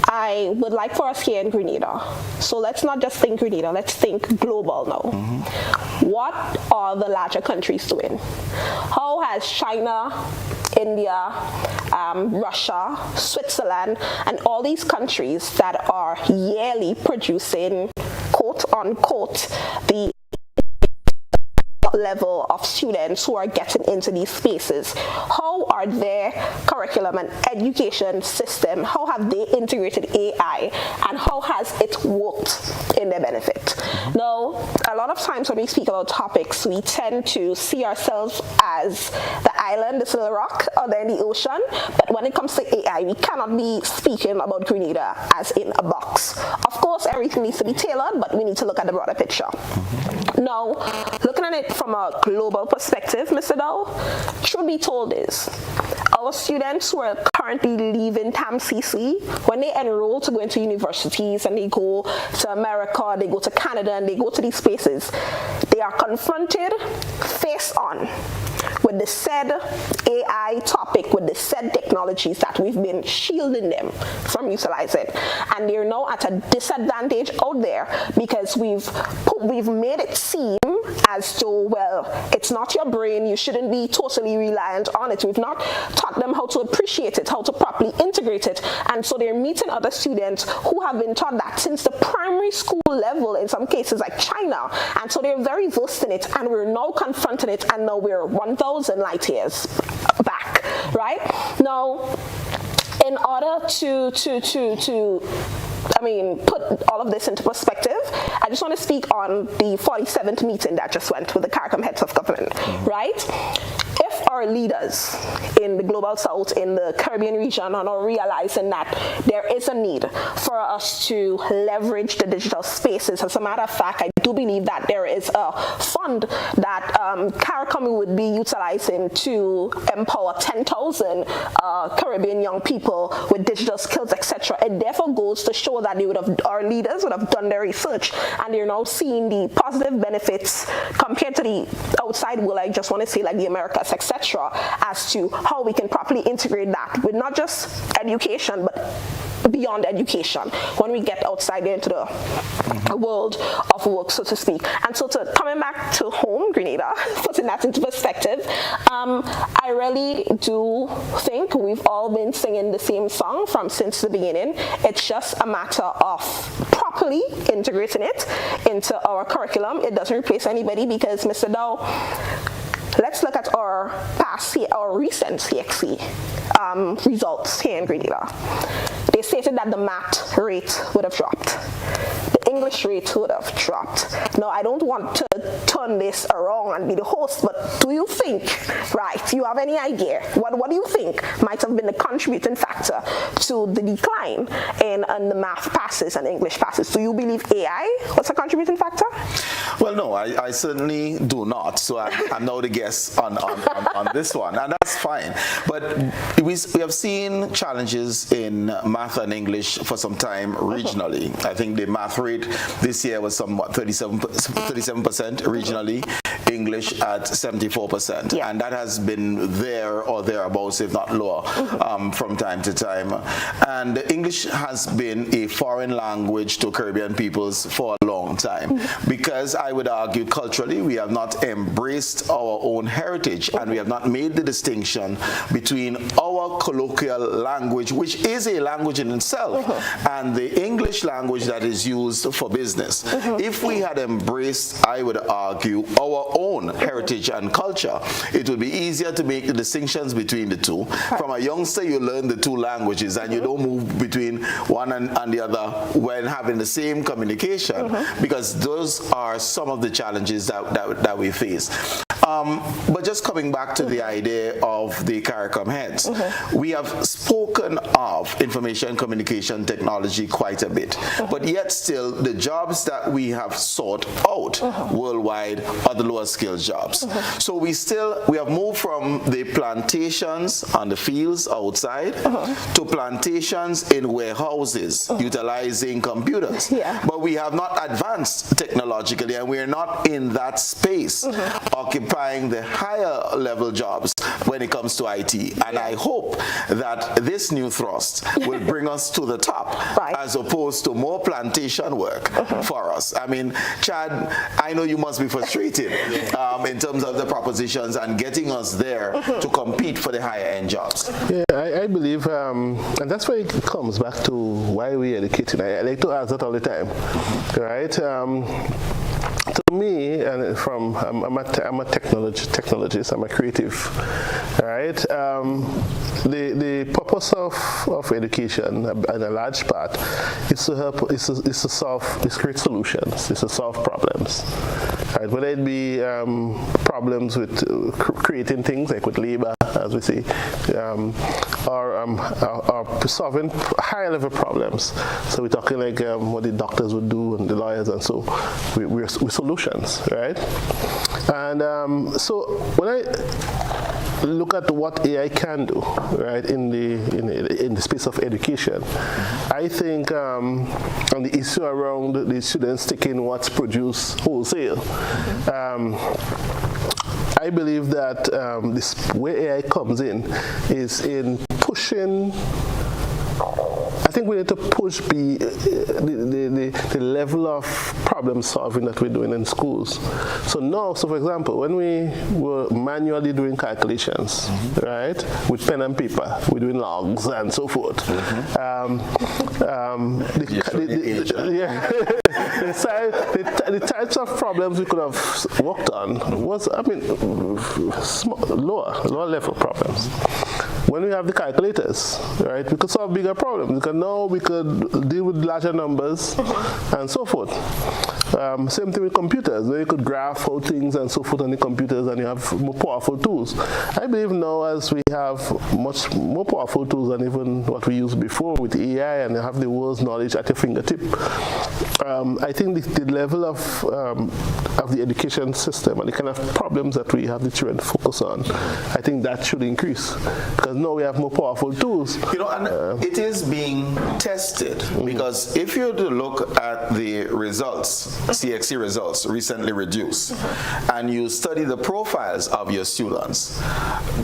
I would like for us here in Grenada. So let's not just think Grenada, let's think global now. What are the larger countries doing? How has China, India, Russia, Switzerland, and all these countries that are yearly producing, quote unquote, the level of students who are getting into these spaces, how are their curriculum and education system, how have they integrated AI, and how has it worked in their benefit? Now, a lot of times when we speak about topics, we tend to see ourselves as the island, this little rock, or then the ocean, but when it comes to AI, we cannot be speaking about Grenada as in a box. Of course, everything needs to be tailored, but we need to look at the broader picture. Now, looking at it from a global perspective, Mr. Dowe, truth be told is, our students who are currently leaving TAM-CC, when they enroll to go into universities and they go to America, they go to Canada, and they go to these spaces, they are confronted face on with the said AI topic, with the said technologies that we've been shielding them from utilizing. And they're now at a disadvantage out there because we've made it seem as though, well, it's not your brain, you shouldn't be totally reliant on it. We've not taught them how to appreciate it, how to properly integrate it. And so they're meeting other students who have been taught that since the primary school level, in some cases like China. And so they're very versed in it, and we're now confronting it, and now we're 1,000 light years back, right? Now, in order to put all of this into perspective, I just want to speak on the 47th meeting that just went with the CARICOM heads of government, right? If our leaders in the Global South, in the Caribbean region, are now realizing that there is a need for us to leverage the digital spaces, as a matter of fact, I do believe that there is a fund that CARICOM would be utilizing to empower 10,000 Caribbean young people with digital skills, etc. It therefore goes to show that our leaders would have done their research, and they're now seeing the positive benefits compared to the outside world. I just want to say, like the Americas, etc., as to how we can properly integrate that with not just education, but beyond education when we get outside there into the world of work, so to speak. And so coming back to home, Grenada, putting that into perspective, I really do think we've all been singing the same song since the beginning. It's just a matter of properly integrating it into our curriculum. It doesn't replace anybody because, Mr. Dowe, let's look at our recent CXC results here in Grenada. They stated that the math rate would have dropped. The English rates would have dropped. Now, I don't want to turn this around and be the host, but do you think, right, you have any idea, what do you think might have been the contributing factor to the decline in the math passes and English passes? Do you believe AI was a contributing factor? Well, no, I certainly do not. So I'm now the guest on this one, and that's fine. But we have seen challenges in math and English for some time regionally. I think the math rate this year was somewhat 37% regionally, English at 74%. Yeah. And that has been there or thereabouts, if not lower, from time to time. And English has been a foreign language to Caribbean peoples for a long time, because I would argue culturally we have not embraced our own heritage, and we have not made the distinction between our colloquial language, which is a language in itself, and the English language that is used for business. If we had embraced, I would argue, our own heritage and culture, it would be easier to make the distinctions between the two. From a youngster, you learn the two languages, and you don't move between one and the other when having the same communication, because those are some of the challenges that we face. But just coming back to the idea of the CARICOM heads, we have spoken of information communication technology quite a bit, but yet still the jobs that we have sought out worldwide are the lower skilled jobs. So we have moved from the plantations on the fields outside to plantations in warehouses utilizing computers. But we have not advanced technologically, and we are not in that space occupying the higher level jobs when it comes to IT. And I hope that this new thrust will bring us to the top, as opposed to more plantation work for us. I mean, Chad, I know you must be frustrated in terms of the propositions and getting us there to compete for the higher end jobs. Yeah, I believe, and that's why it comes back to why we educating. I like to ask that all the time, right? To me, and I'm a technologist, I'm a creative, right? The purpose of education, in a large part, is to help, is to create solutions, is to solve problems, right? Whether it be problems with creating things like with labor, as we see, or solving higher level problems. So we're talking like what the doctors would do and the lawyers, and so we're solutions, right? And so when I look at what AI can do, right, in the space of education, I think on the issue around the students taking what's produced wholesale, I believe that this where AI comes in is in pushing. I think we need to push the level of problem solving that we're doing in schools. So now, for example, when we were manually doing calculations, right, with pen and paper, we're doing logs and so forth. The types of problems we could have worked on was, lower level problems. When we have the calculators, right, we could solve bigger problems, because now we could deal with larger numbers and so forth. Same thing with computers, where you could graph out things and so forth on the computers, and you have more powerful tools. I believe now, as we have much more powerful tools than even what we used before with AI, and you have the world's knowledge at your fingertip, I think the level of the education system and the kind of problems that we have the children focus on, I think that should increase, because now we have more powerful tools. You know, and it is being tested, because if you look at the results, CXC results recently reduced, and you study the profiles of your students,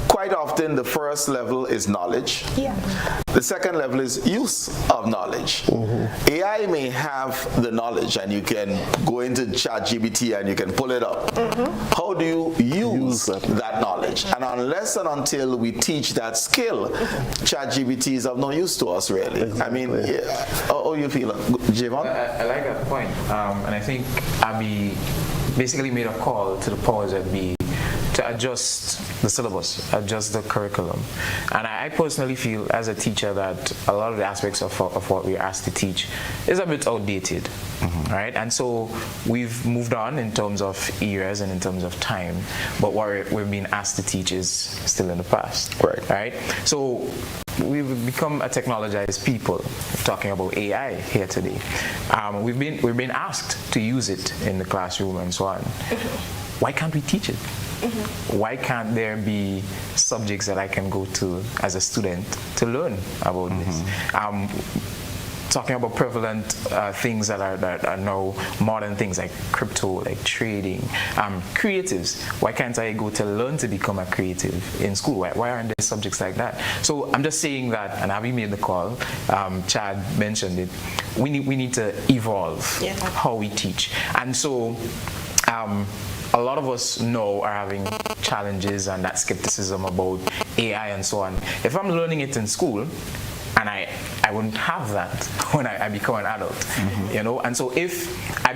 quite often the first level is knowledge. The second level is use of knowledge. AI may have the knowledge, and you can go into ChatGPT and you can pull it up. How do you use that knowledge? And unless and until we teach that skill, ChatGPT is of no use to us, really. Exactly. I mean, how you feel, Javon? I like that point, and I think Abby basically made a call to the powers that be to adjust the syllabus, adjust the curriculum. And I personally feel as a teacher that a lot of the aspects of what we're asked to teach is a bit outdated, right? And so we've moved on in terms of eras and in terms of time, but what we're being asked to teach is still in the past, right? So we've become a technologized people. We're talking about AI here today. We've been asked to use it in the classroom and so on. Why can't we teach it? Why can't there be subjects that I can go to as a student to learn about this? Talking about prevalent things that are now modern things like crypto, like trading, creatives. Why can't I go to learn to become a creative in school? Why aren't there subjects like that? So I'm just saying that, and having made the call, Chad mentioned it, we need to evolve how we teach. And so a lot of us now are having challenges and that skepticism about AI and so on. If I'm learning it in school, and I wouldn't have that when I become an adult, you know. And so if I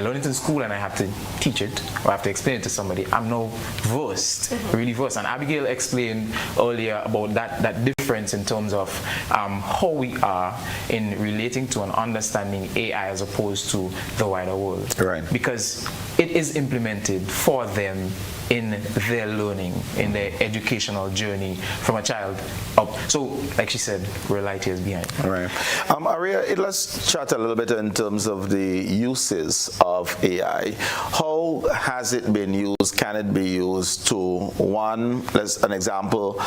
learn it in school and I have to teach it or I have to explain it to somebody, I'm now versed, really versed. And Abigail explained earlier about that difference in terms of how we are in relating to and understanding AI as opposed to the wider world. Right. Because it is implemented for them in their learning, in their educational journey from a child up. So, like she said, we're light years behind. Right. Aria, let's chat a little bit in terms of the uses of AI. How has it been used? Can it be used to, one, an example,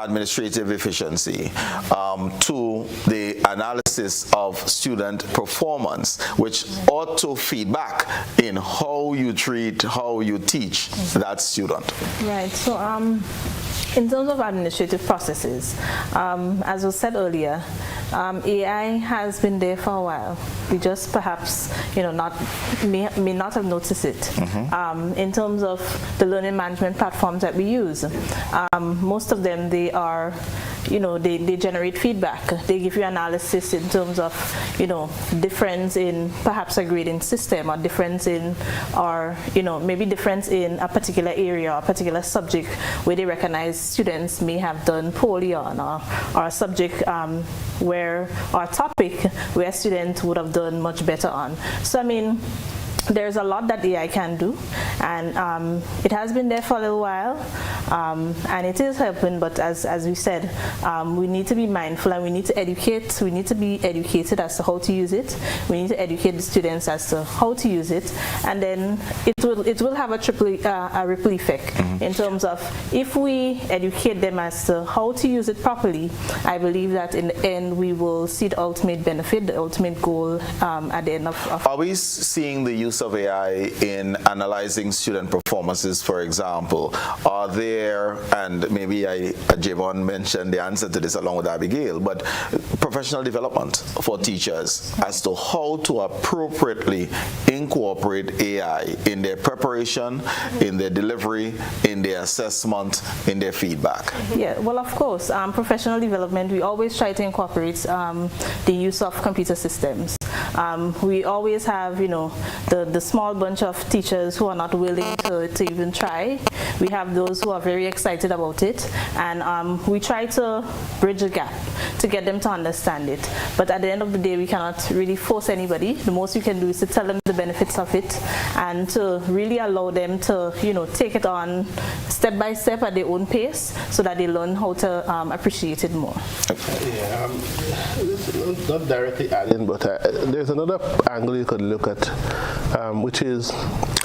administrative efficiency, two, the analysis of student performance, which ought to feed back in how you treat, how you teach that student. Right. So in terms of administrative processes, as was said earlier, AI has been there for a while. We just perhaps, may not have noticed it. In terms of the learning management platforms that we use, most of them, they are, they generate feedback. They give you analysis in terms of, difference in perhaps a grading system or difference in, or, maybe difference in a particular area or a particular subject where they recognize students may have done poorly on, or a subject or a topic where students would have done much better on. So, I mean, there's a lot that AI can do, and it has been there for a little while, and it is helping, but as we said, we need to be mindful and we need to educate. We need to be educated as to how to use it. We need to educate the students as to how to use it, and then it will have a ripple effect in terms of if we educate them as to how to use it properly. I believe that in the end we will see the ultimate benefit, the ultimate goal at the end of. Are we seeing the use of AI in analyzing student performances, for example? Are there, and maybe Javon mentioned the answer to this along with Abigail, but professional development for teachers as to how to appropriately incorporate AI in their preparation, in their delivery, in their assessment, in their feedback? Yeah, well, of course, professional development, we always try to incorporate the use of computer systems. We always have, the small bunch of teachers who are not willing to even try. We have those who are very excited about it, and we try to bridge a gap to get them to understand it. But at the end of the day, we cannot really force anybody. The most we can do is to tell them the benefits of it and to really allow them to, take it on step by step at their own pace so that they learn how to appreciate it more. Yeah, not directly adding, but there's another angle you could look at, which is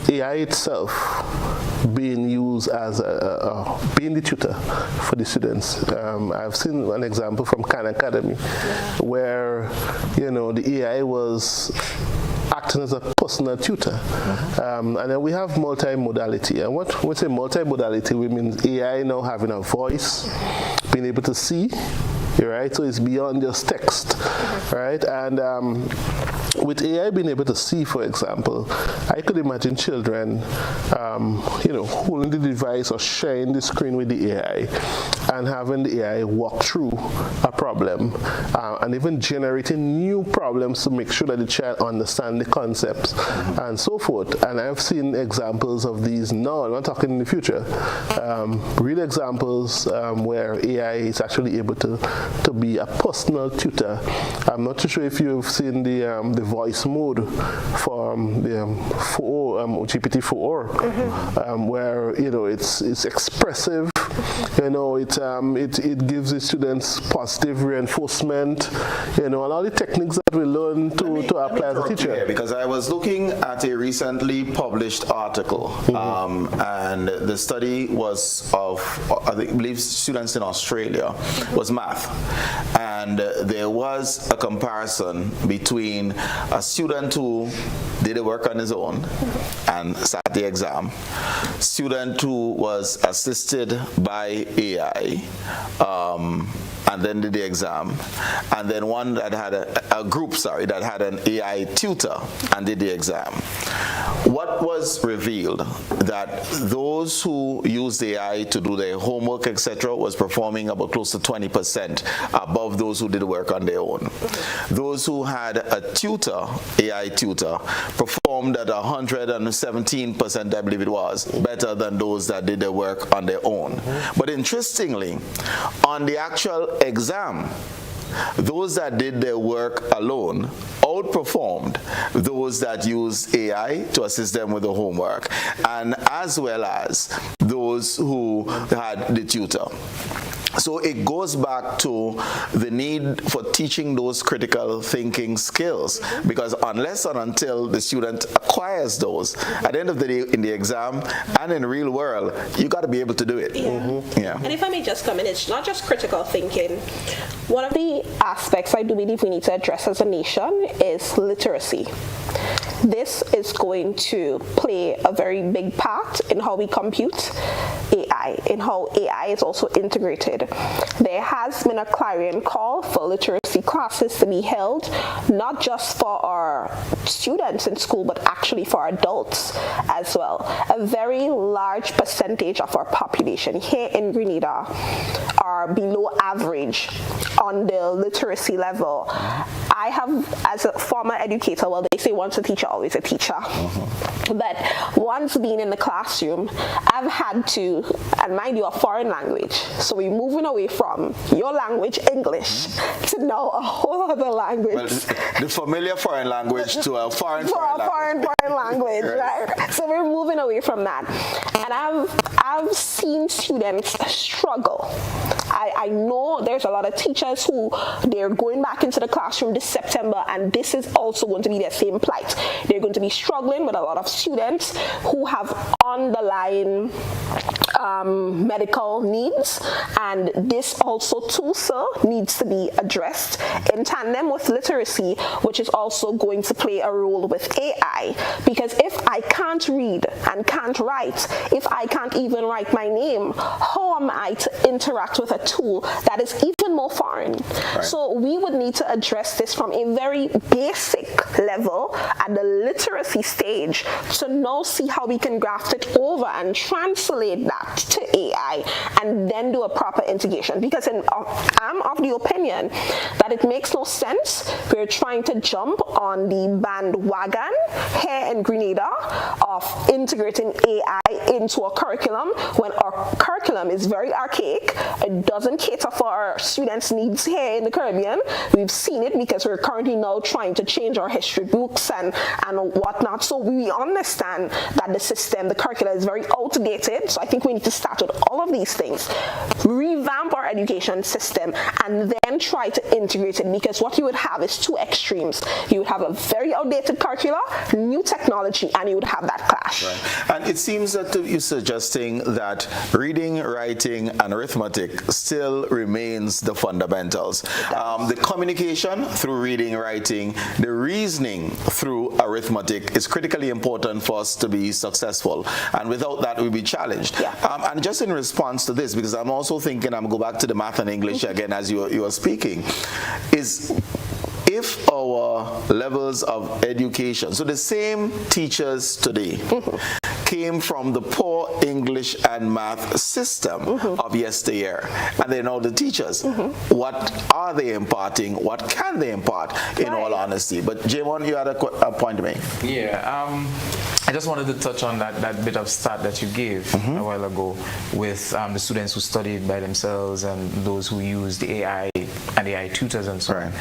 AI itself being used as being the tutor for the students. I've seen an example from Khan Academy where, the AI was acting as a personal tutor. And then we have multimodality. And what we say multimodality, we mean AI now having a voice, being able to see, right? So it's beyond just text, right? And with AI being able to see, for example, I could imagine children, holding the device or sharing the screen with the AI and having the AI walk through a problem and even generating new problems to make sure that the child understands the concepts and so forth. And I've seen examples of these now, I'm not talking in the future, real examples where AI is actually able to be a personal tutor. I'm not too sure if you've seen the voice mode for the GPT-4, where it's expressive. It gives the students positive reinforcement. And all the techniques that we learn to apply as a teacher. Because I was looking at a recently published article, and the study was of I believe students in Australia, was math, and there was a comparison between a student who did the work on his own and sat the exam, student who was assisted by AI and then did the exam, and then one that had a group that had an AI tutor and did the exam. What was revealed that those who used AI to do their homework, etc., was performing about close to 20% above those who did the work on their own. Those who had a tutor, AI tutor, performed at 117%, I believe it was, better than those that did the work on their own. But interestingly, on the actual exam, those that did their work alone outperformed those that used AI to assist them with the homework, and as well as those who had the tutor. So it goes back to the need for teaching those critical thinking skills, because unless and until the student acquires those, at the end of the day, in the exam and in the real world, you got to be able to do it. Yeah. And if I may just come in, it's not just critical thinking. One of the aspects I do believe we need to address as a nation is literacy. This is going to play a very big part in how we compute AI, in how AI is also integrated. There has been a clarion call for literacy classes to be held, not just for our students in school, but actually for adults as well. A very large percentage of our population here in Grenada are below average on the literacy level. I have, as a former educator, well, they say once a teacher, always a teacher. But once being in the classroom, I've had to, and mind you, a foreign language. So we're moving away from your language, English, to now a whole other language. Well, the familiar foreign language to a foreign language, right? So we're moving away from that. And I've seen students struggle. I know there's a lot of teachers who they're going back into the classroom this September, and this is also going to be their same plight. They're going to be struggling with a lot of students who have on the line medical needs, and this also too, sir, needs to be addressed in tandem with literacy, which is also going to play a role with AI. Because if I can't read and can't write, if I can't even write my name, how am I to interact with a tool that is even more foreign? Right. So we would need to address this from a very basic level at the literacy stage to now see how we can graft it over and translate that to AI and then do a proper integration. Because I'm of the opinion that it makes no sense we're trying to jump on the bandwagon here in Grenada of integrating AI into a curriculum when our curriculum is very archaic. It doesn't cater for our students' needs here in the Caribbean. We've seen it because we're currently now trying to change our history books and whatnot. So we understand that the system, the curriculum is very outdated. So I think we need to start with all of these things, revamp our education system, and then try to integrate it, because what you would have is two extremes. You would have a very outdated curricula, new technology, and you would have that clash. Right. And it seems that you're suggesting that reading, writing, and arithmetic still remains the fundamentals. The communication through reading, writing, the reasoning through arithmetic is critically important for us to be successful. And without that, we'll be challenged. Yeah. And just in response to this, because I'm also thinking, I'm going to go back to the math and English again as you are speaking, is if our levels of education, so the same teachers today came from the poor English and math system of yesteryear, and they're now the teachers, what are they imparting? What can they impart, in all honesty? But Javon, you had a point to make. Yeah, I just wanted to touch on that bit of stat that you gave a while ago with the students who studied by themselves and those who used the AI and AI tutors and so on.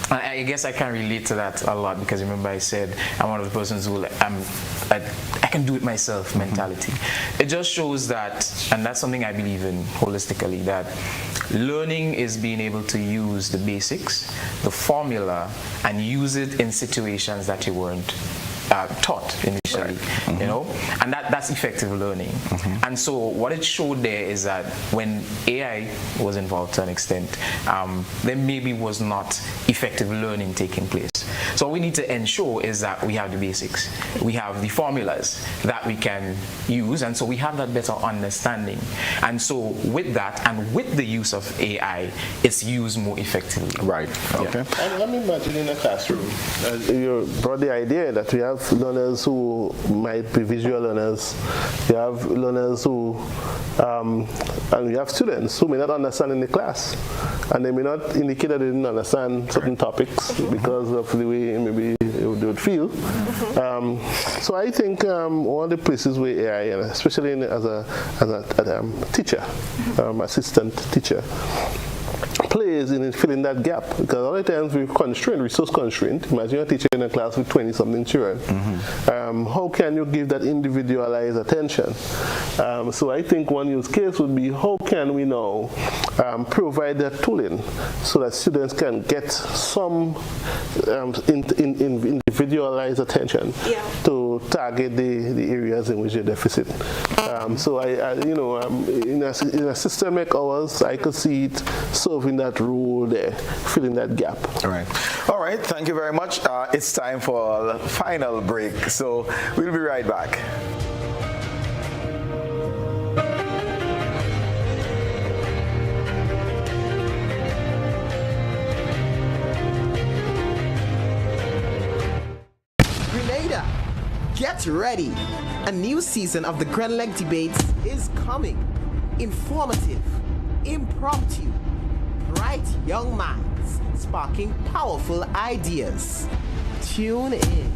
I guess I can relate to that a lot because remember I said I'm one of the persons who I can do it myself mentality. It just shows that, and that's something I believe in holistically, that learning is being able to use the basics, the formula, and use it in situations that you weren't taught initially, you know, and that's effective learning. And so what it showed there is that when AI was involved to an extent, there maybe was not effective learning taking place. So what we need to ensure is that we have the basics, we have the formulas that we can use, and so we have that better understanding. And so with that and with the use of AI, it's used more effectively. Right. Okay. And let me imagine in a classroom, you brought the idea that we have learners who might be visual learners, you have learners who, and we have students who may not understand in the class, and they may not indicate that they didn't understand certain topics because of the way maybe they would feel. So I think one of the places where AI, especially as a teacher, assistant teacher, plays in filling that gap, because a lot of times we're constrained, resource constrained. Imagine you're a teacher in a class with 20-something children. How can you give that individualized attention? So I think one use case would be, how can we now provide that tooling so that students can get some individualized attention to target the areas in which they're deficit. So in a system like ours, I could see it serving that role there, filling that gap. All right, thank you very much. It's time for a final break, so we'll be right back. Grenada, get ready. A new season of the Grenleg Debates is coming. Informative, impromptu, bright young minds sparking powerful ideas. Tune in.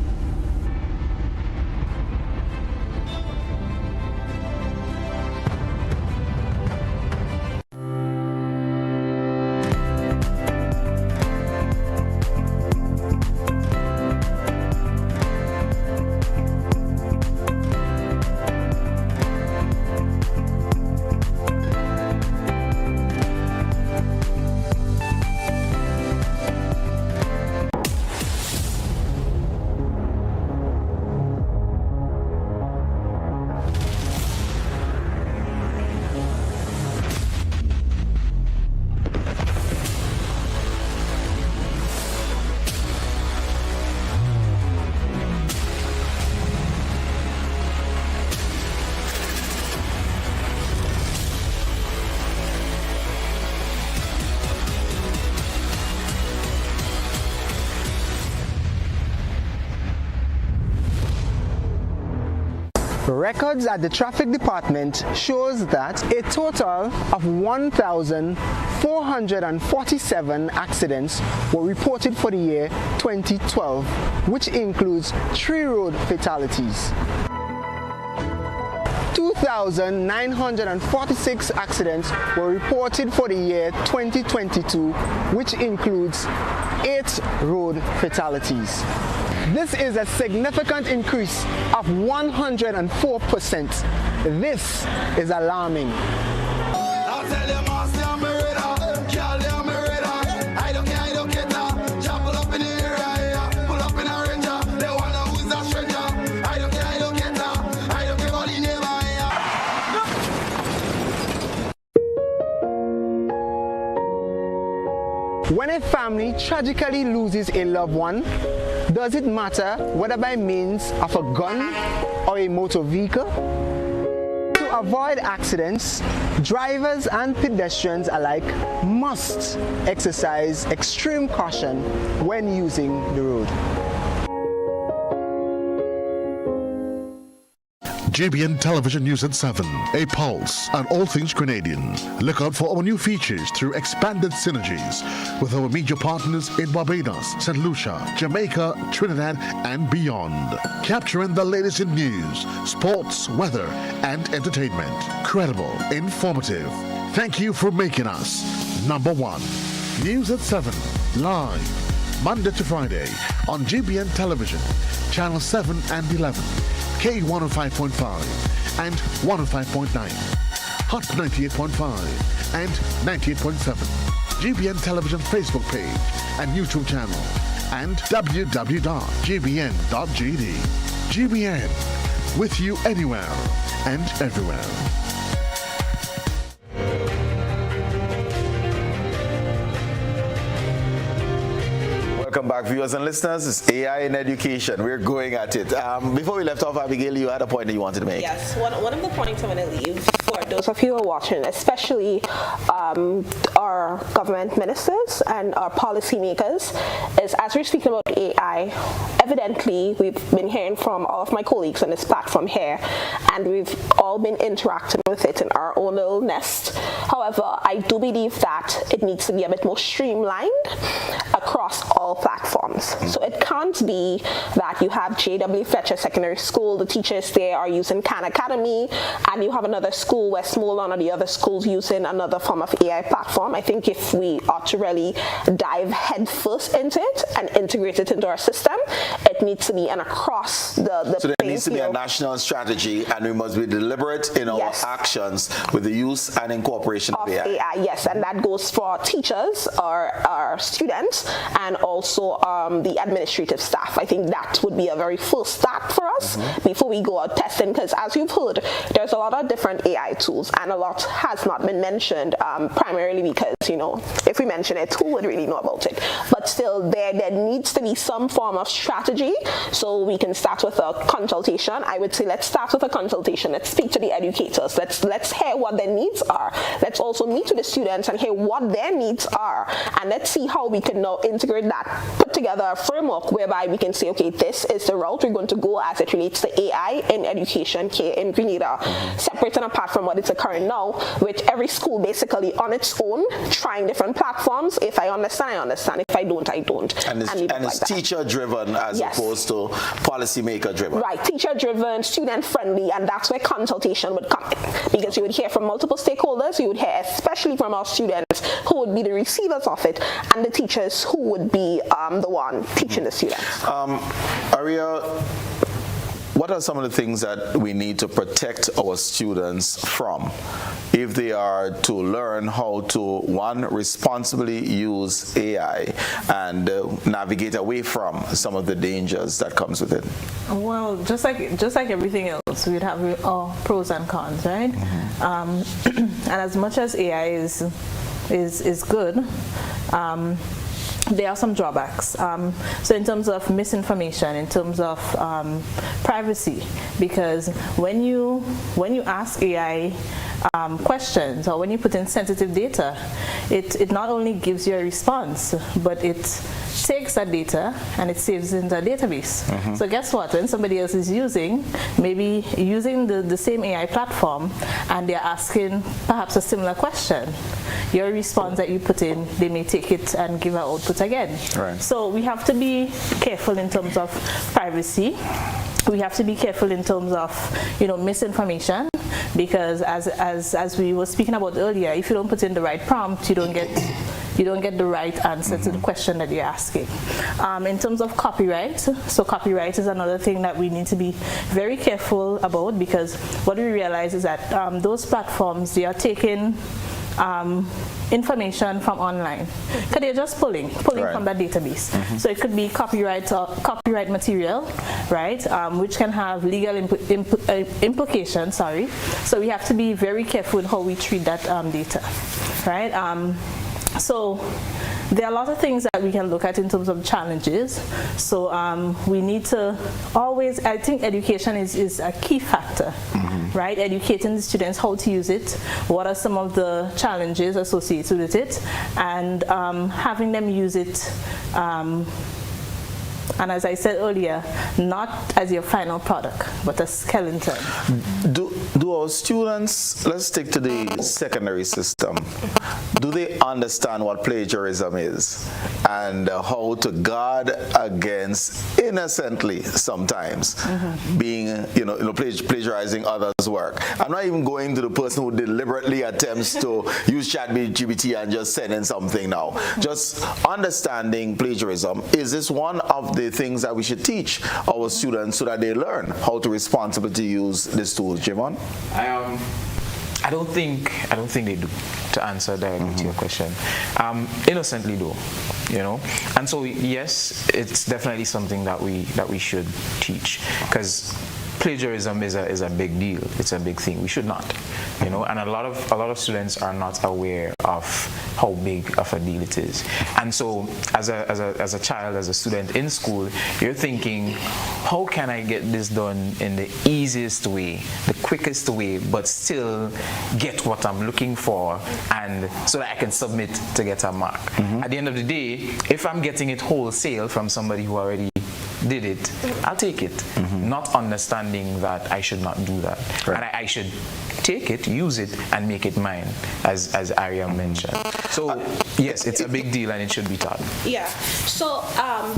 Records at the traffic department shows that a total of 1,447 accidents were reported for the year 2012, which includes 3 road fatalities. 2,946 accidents were reported for the year 2022, which includes 8 road fatalities. This is a significant increase of 104%. This is alarming. When a family tragically loses a loved one, does it matter whether by means of a gun or a motor vehicle? To To avoid accidents, drivers and pedestrians alike must exercise extreme caution when using the road. GBN Television News at 7, a pulse on all things Grenadian. Look out for our new features through expanded synergies with our media partners in Barbados, St. Lucia, Jamaica, Trinidad, and beyond. Capturing the latest in news, sports, weather, and entertainment. Credible, informative. Thank you for making us number one. News at 7, live, Monday to Friday on GBN Television, Channel 7 and 11. K105.5 and 105.9, Hot 98.5 and 98.7, GBN Television Facebook page and YouTube channel, and www.gbn.gd. GBN, with you anywhere and everywhere. Welcome back, viewers and listeners. It's AI in education. We're going at it. Before we left off, Abigail, you had a point that you wanted to make. Yes, one of the points I'm going to leave for those of you who are watching, especially our government ministers and our policymakers, is as we're speaking about AI, evidently we've been hearing from all of my colleagues on this platform here, and we've all been interacting with it in our own little nest. However, I do believe that it needs to be a bit more streamlined across all platforms. So it can't be that you have J.W. Fletcher Secondary School, the teachers there are using Khan Academy, and you have another school, Westmoreland, or the other schools using another form of AI platform. I think if we ought to really dive headfirst into it and integrate it into our system, it needs to be an across the So there needs to be a national strategy, and we must be deliberate in our actions with the use and incorporation of AI. Yes, and that goes for teachers, our students, and also the administrative staff. I think that would be a very first start for us before we go out testing, because as you've heard, there's a lot of different AI tools, and a lot has not been mentioned, primarily because, you know, if we mention it, who would really know about it? But still, there needs to be some form of strategy, so we can start with a consultation. I would say let's start with a consultation. Let's speak to the educators. Let's hear what their needs are. Let's also meet with the students and hear what their needs are, and let's see how we can now integrate that, put together a framework whereby we can say, okay, this is the route we're going to go as it relates to AI in education here in Grenada, separate and apart from what is occurring now, with every school basically on its own, trying different platforms. If I understand, I understand. If I don't, I don't. And it's teacher-driven as opposed to policymaker-driven. Right, teacher-driven, student-friendly, and that's where consultation would come in. Because you would hear from multiple stakeholders, you would hear especially from our students who would be the receivers of it, and the teachers who would be the one teaching the students. Aria, what are some of the things that we need to protect our students from if they are to learn how to, one, responsibly use AI and navigate away from some of the dangers that comes with it? Well, just like everything else, we'd have pros and cons, right? And as much as AI is good, there are some drawbacks. So in terms of misinformation, in terms of privacy, because when you ask AI questions, or when you put in sensitive data, it not only gives you a response, but it takes that data and it saves it in the database. So guess what? When somebody else is maybe using the same AI platform, and they're asking perhaps a similar question, your response that you put in, they may take it and give an output again. Right. So we have to be careful in terms of privacy. We have to be careful in terms of, misinformation, because as we were speaking about earlier, if you don't put in the right prompt, you don't get the right answer to the question that you're asking. In terms of copyright, so copyright is another thing that we need to be very careful about, because what we realize is that those platforms, they are taking information from online, because they're just pulling from that database. So it could be copyright material, right, which can have legal implications. So we have to be very careful with how we treat that data, right? So there are a lot of things that we can look at in terms of challenges. So we need to always, I think education is a key factor, right? Educating the students how to use it, what are some of the challenges associated with it, and having them use it, and as I said earlier, not as your final product, but a skeleton. Do our students, let's stick to the secondary system, do they understand what plagiarism is and how to guard against innocently sometimes being, plagiarizing others' work? I'm not even going to the person who deliberately attempts to use ChatGPT and just send in something now. Just understanding plagiarism. Is this one of the things that we should teach our students so that they learn how to responsibly use this tool, Javon? I don't think they do, to answer directly to your question. Innocently though, and so yes, it's definitely something that we should teach, because plagiarism is a big deal. It's a big thing. We should not, and a lot of students are not aware of how big of a deal it is. And so as a child, as a student in school, you're thinking, how can I get this done in the easiest way, the quickest way, but still get what I'm looking for, and so that I can submit to get a mark. At the end of the day, if I'm getting it wholesale from somebody who already did it, I'll take it, not understanding that I should not do that. Right. And I should take it, use it, and make it mine, as Arya mentioned. So yes, it's a big deal and it should be taught. Yeah. So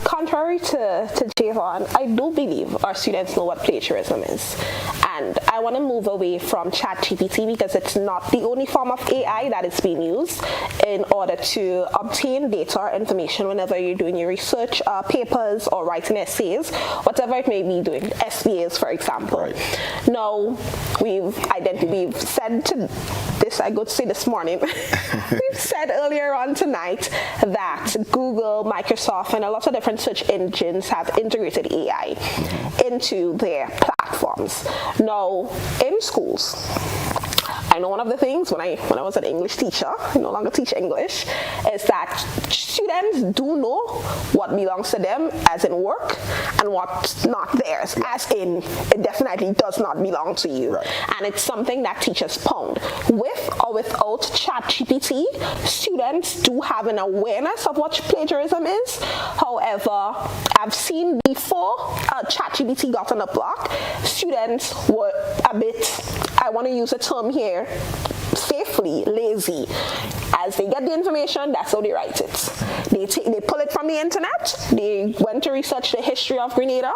contrary to Javon, I do believe our students know what plagiarism is. And I want to move away from ChatGPT because it's not the only form of AI that is being used in order to obtain data or information whenever you're doing your research papers or writing essays, whatever it may be doing, SBAs for example. Right. Now, we've said to this, I could say this morning, we've said earlier on tonight that Google, Microsoft, and a lot of different search engines have integrated AI into their platforms. Now, in schools, I know one of the things when I was an English teacher, I no longer teach English, is that students do know what belongs to them as in work and what's not theirs, as in it definitely does not belong to you. Right. And it's something that teachers pound. With or without ChatGPT, students do have an awareness of what plagiarism is. However, I've seen before ChatGPT got on the block, students were a bit, I want to use a term here, safely lazy. As they get the information, that's how they write it. They pull it from the internet, they went to research the history of Grenada,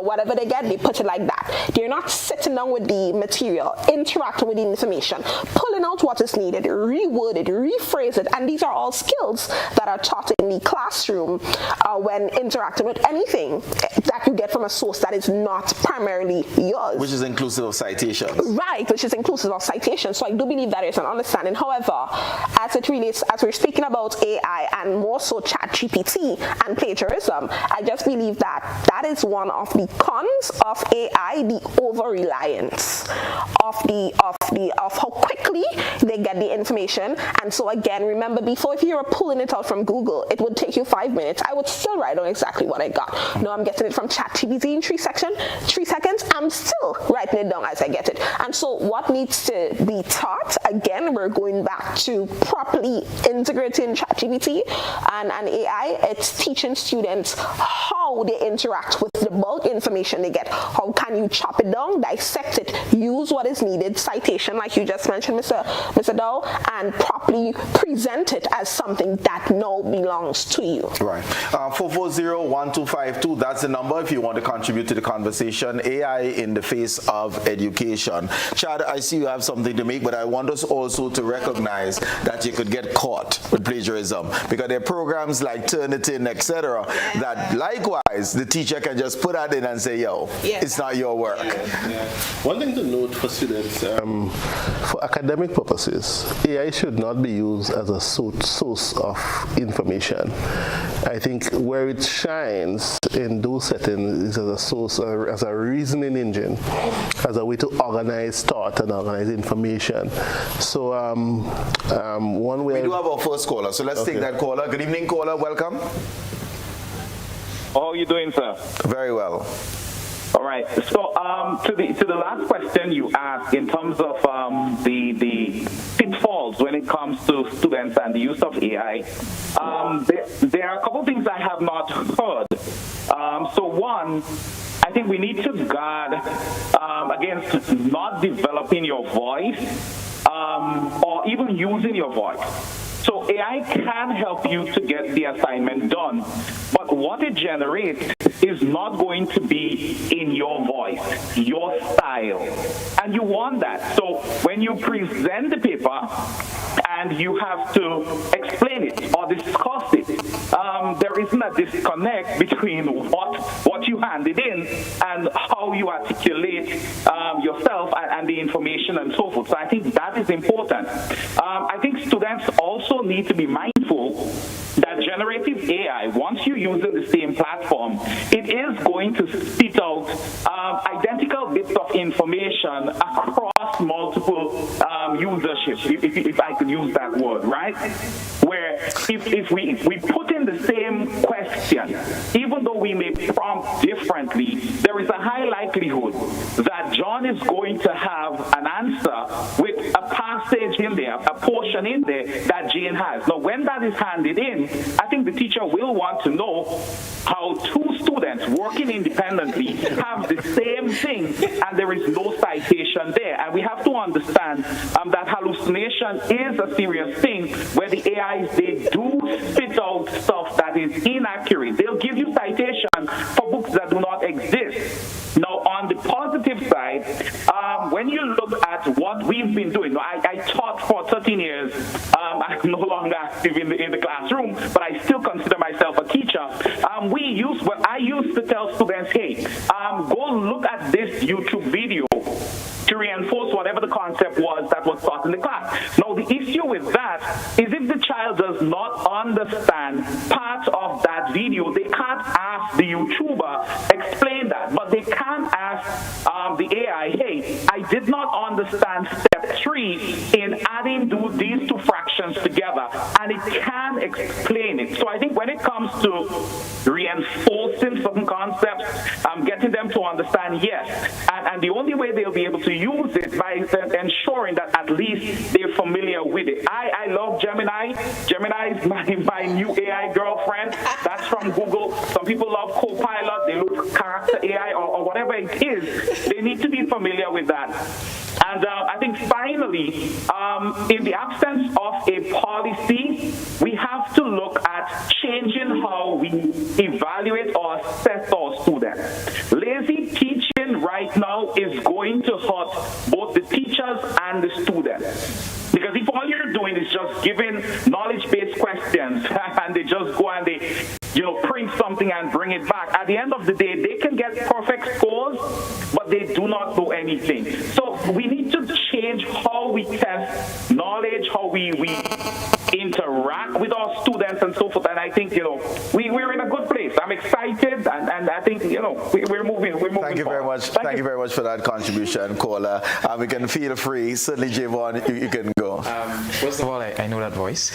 whatever they get, they put it like that. They're not sitting down with the material, interacting with the information, pulling out what is needed, reword it, rephrase it, and these are all skills that are taught in the classroom when interacting with anything that you get from a source that is not primarily yours. Which is inclusive of citations. Right, which is inclusive of citations. So I do believe that is an understanding. However, as it relates, as we're speaking about AI and more so ChatGPT and plagiarism, I just believe that that is one of the cons of AI, the over-reliance of how quickly they get the information. And so again, remember before, if you were pulling it out from Google, it would take you 5 minutes. I would still write on exactly what I got. No, I'm getting it from ChatGPT in 3 seconds. I'm still writing it down as I get it. And so what needs to be taught, again, we're going back to properly integrating ChatGPT and AI. It's teaching students how they interact with the bulk information they get. How can you chop it down, dissect it, use what is needed, citation like you just mentioned, Mr. Dowe, and properly present it as something that now belongs to you. Right. 440-1252, that's the number if you want to contribute to the conversation. AI in the face of education. Chad, I see you have something to make, but I want us also to recognize that you could get caught with plagiarism because there are programs like Turnitin, etc., that likewise the teacher can just put that in and say, yo, it's not your work. One thing to note for students, for academic purposes, AI should not be used as a source of information. I think where it shines in those settings is as a source, as a reasoning engine, as a way to organize thought and organize information. So one way... We do have our first caller, so let's take that caller. Good evening, caller. Welcome. How are you doing, sir? Very well. All right. So to the last question you asked in terms of the pitfalls when it comes to students and the use of AI, there are a couple things I have not heard. So one, I think we need to guard against not developing your voice or even using your voice. So AI can help you to get the assignment done, but what it generates is not going to be in your voice, your style, and you want that. So when you present the paper and you have to explain it or discuss it, there isn't a disconnect between what you handed in and how you articulate yourself and the information and so forth. So I think that is important. I think students also need to be mindful that generative AI, once you use it in the same platform, it is going to spit out identical bits of information across multiple userships, if I could use that word, right? Where if we put in the same question, even though we may prompt differently, there is a high likelihood that John is going to have an answer with a passage in there, a portion in there that Jane has. Now, when that is handed in, I think the teacher will want to know how two students working independently have the same thing and there is no citation there. And we have to understand that hallucination is a serious thing where the AIs, they do spit out stuff that is inaccurate. They'll give you citation for books that do not exist. Now, on the positive side, when you look at what we've been doing, I taught for 13 years. I'm no longer active in the classroom, but I still consider myself a teacher. I used to tell students, hey, go look at this YouTube video to reinforce whatever the concept was that was taught in the class. Now, the issue with that is if the child does not understand part of that video, they can't ask the YouTuber, explain that, but they can ask the AI, hey, I did not understand step 3 in adding these two fractions together, and it can explain it. So I think when it comes to reinforcing certain concepts, getting them to understand, yes, and the only way they'll be able to use it by ensuring that at least they're familiar with it. I love Gemini. Gemini is my new AI girlfriend. That's from Google. Some people love Copilot. They look character AI or whatever it is. They need to be familiar with that. And I think finally, in the absence of a policy, we have to look at changing how we evaluate or assess our students. Lazy teaching right now is going to hurt both the teachers and the students. Because if all you're doing is just giving knowledge-based questions and they just go and they print something and bring it back, at the end of the day, they can get perfect scores, but they do not know anything. So we need to change how we test knowledge, how we interact with our students and so forth. And I think, we're in a good place. I'm excited, and I think, we're moving. Thank you very much. Thank you very much for that contribution, caller. We can feel free. Certainly, Javon, you can go. First of all, I know that voice.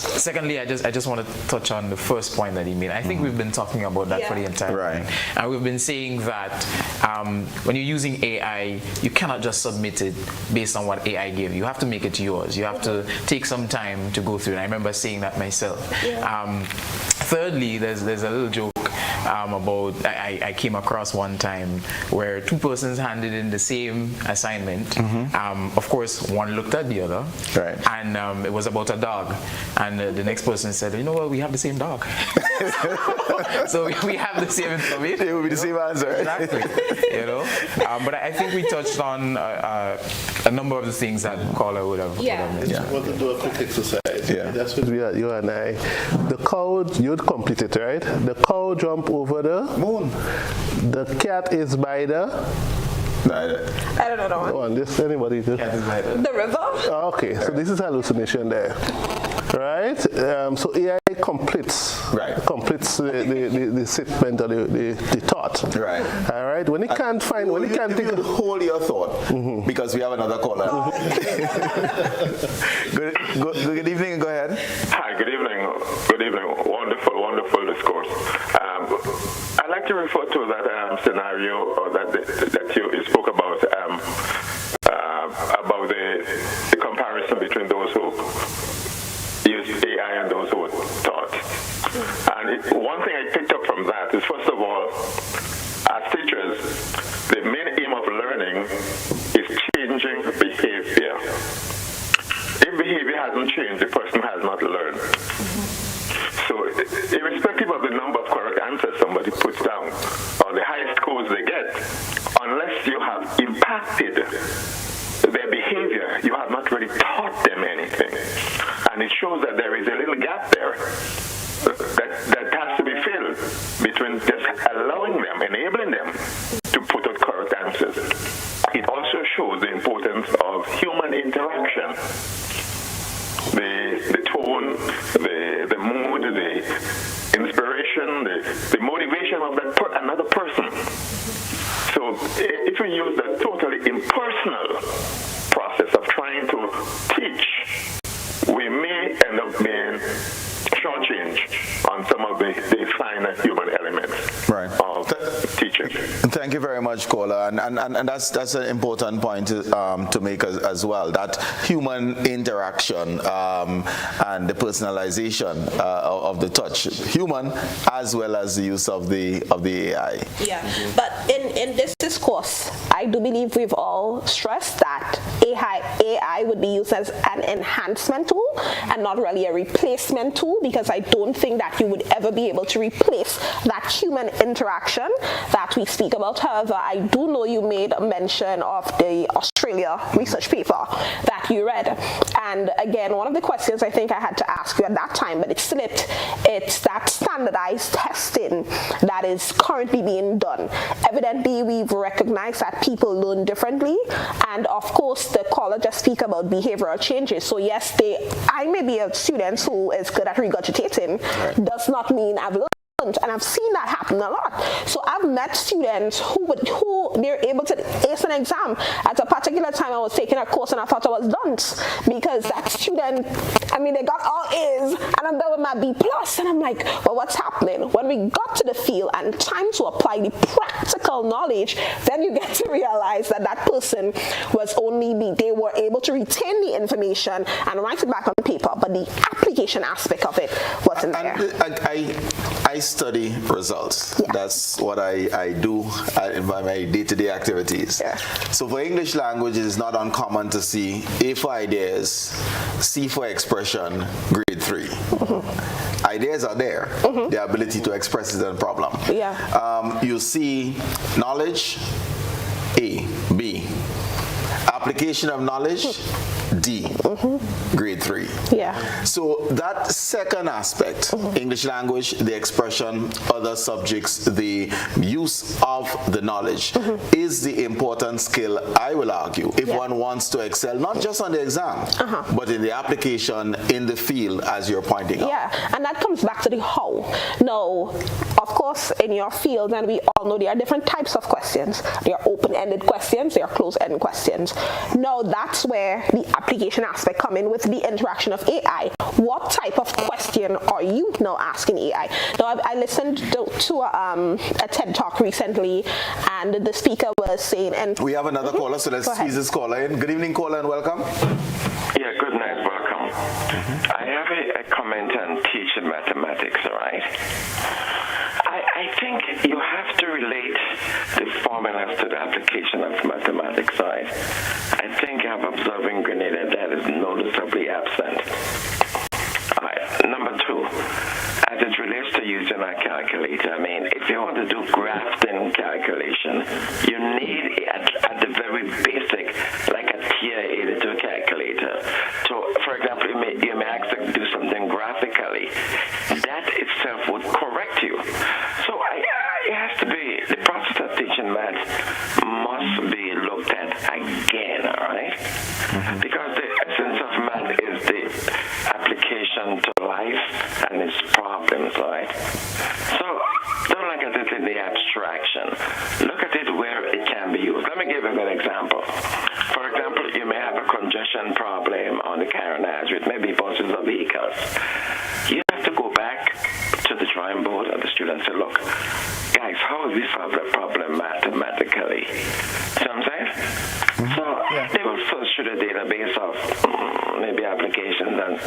Secondly, I just want to touch on the first point that he made. I think we've been talking about that for the entire time. And we've been saying that when you're using AI, you cannot just submit it based on what AI gave you. You have to make it yours. You have to take some time to go through it. I remember saying that myself. Thirdly, there's a little joke about I came across one time where two persons handed in the same assignment. Of course, one looked at the other, and it was about a dog. And the next person said, you know what, we have the same dog. So we have the same information. It will be the same answer. Exactly. But I think we touched on a number of the things that caller would have mentioned. I want to do a quick exercise. That's what we are, you and I. The cow, you'd complete it, right? The cow jumped over the moon. The cat is by the... I don't know that one. Anybody? The river? Okay, so this is hallucination there. right? So AI completes the statement or the thought. Right. All right. When it can't find, when it can't think, hold your thought, because we have another caller. Good evening. Go ahead. Hi. Good evening. Good evening. Wonderful discourse. I'd like to refer to that scenario that you spoke about the comparison between those who use AI and those who are taught. And one thing I picked up from that is, first of all, as teachers, the main aim of learning is changing behavior. If behavior hasn't changed, the person has not learned. So irrespective of the number of correct answers somebody puts down or the high scores they get, unless you have impacted their behavior, you have not really taught them anything. And it shows that there is a little gap there that has to be filled between just allowing them, enabling them to put out correct answers. It also shows the importance of human interaction. The tone, the mood, the inspiration, the motivation of another person. So if we use that totally impersonal process of trying to teach, we may end up being shortchanged on some of the finer human elements of teaching. Thank you very much, Kola, and that's an important point to make as well. That human interaction and the personalization of the touch, human as well as the use of the AI. Yeah, but in this discourse, I do believe we've all stressed that AI would be used as an enhancement tool and not really a replacement tool, because I don't think that you would ever be able to replace that human interaction that we speak about. However, I do know you made a mention of the Australia research paper that you read. And again, one of the questions I think I had to ask you at that time, but it slipped, it's that standardized testing that is currently being done. Evidently, we've recognized that people learn differently. And of course, the caller just speak about behavioral changes. So yes, I may be a student who is good at regurgitating, does not mean I've learned. And I've seen that happen a lot. So I've met students who they're able to ace an exam. At a particular time, I was taking a course and I thought I was dunce, because that student, they got all A's and I'm done with my B+. And I'm like, well, what's happening? When we got to the field and time to apply the practical knowledge, then you get to realize that person was they were able to retain the information and write it back on paper, but the application aspect of it wasn't there. I study results. Yeah. That's what I do in my day-to-day activities. Yeah. So for English language, it is not uncommon to see A for ideas, C for expression, grade 3. Ideas are there. The ability to express is a problem. Yeah. You see knowledge, A, B. Application of knowledge, D, grade 3. Yeah. So that second aspect, English language, the expression, other subjects, the use of the knowledge, is the important skill, I will argue, if one wants to excel, not just on the exam, but in the application, in the field, as you're pointing out. Yeah, and that comes back to the how. Now, of course, in your field, and we all know there are different types of questions. There are open-ended questions, there are closed-ended questions. Now, that's where the application aspect come in with the interaction of AI. What type of question are you now asking AI? Now, I listened to a TED Talk recently, and the speaker was saying... and we have another caller, so let's squeeze this caller in. Good evening, caller, and welcome. Yeah, good night, welcome. I have a comment on teaching mathematics, all right? I think you have to relate the formulas to the application of mathematics, right? I think I'm observing Grenada that is noticeably absent. All right. Number 2, as it relates to using a calculator, if you want to do grafting calculation, you need at the very basic, like a tier 82 calculator. So, for example, you may ask to do something graphically. That itself would correct you. So it has to be, the process of teaching math must be looked at again, all right? Because the essence of math is the application solution to life and its problems, right? So don't look at it in the abstraction. Look at it where it can be used. Let me give a good example. For example, you may have a congestion problem on the carriage with maybe buses or vehicles. You have to go back to the drawing board and the students say, look, guys, how is this solve the problem mathematically? See what I'm saying? So they will search through the database of maybe applications and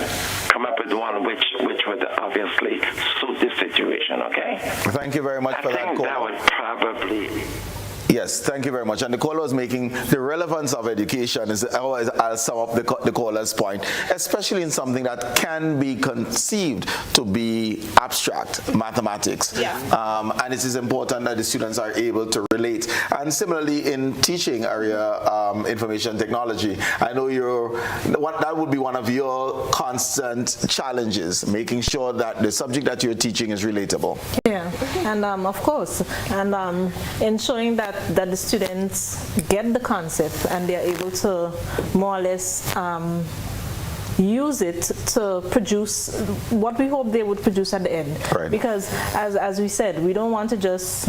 come up with one which would obviously suit this situation, okay? Thank you very much for that, I think that would probably... Yes, thank you very much. And the caller was making the relevance of education is I'll sum up the caller's point, especially in something that can be conceived to be abstract, mathematics. Yeah. And it is important that the students are able to relate. And similarly in teaching area, information technology, I know that would be one of your constant challenges, making sure that the subject that you're teaching is relatable. Yeah, and of course, and ensuring that the students get the concept and they're able to more or less use it to produce what we hope they would produce at the end. Right. Because as we said, we don't want to just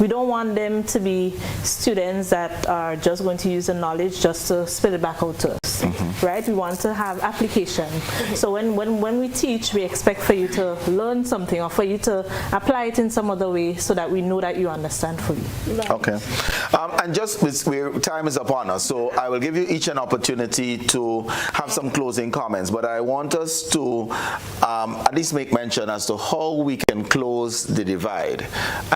we don't want them to be students that are just going to use the knowledge just to spit it back out to us, right? We want to have application. So when we teach, we expect for you to learn something or for you to apply it in some other way so that we know that you understand fully. Okay. And just time is upon us, so I will give you each an opportunity to have some closing comments, but I want us to at least make mention as to how we can close the divide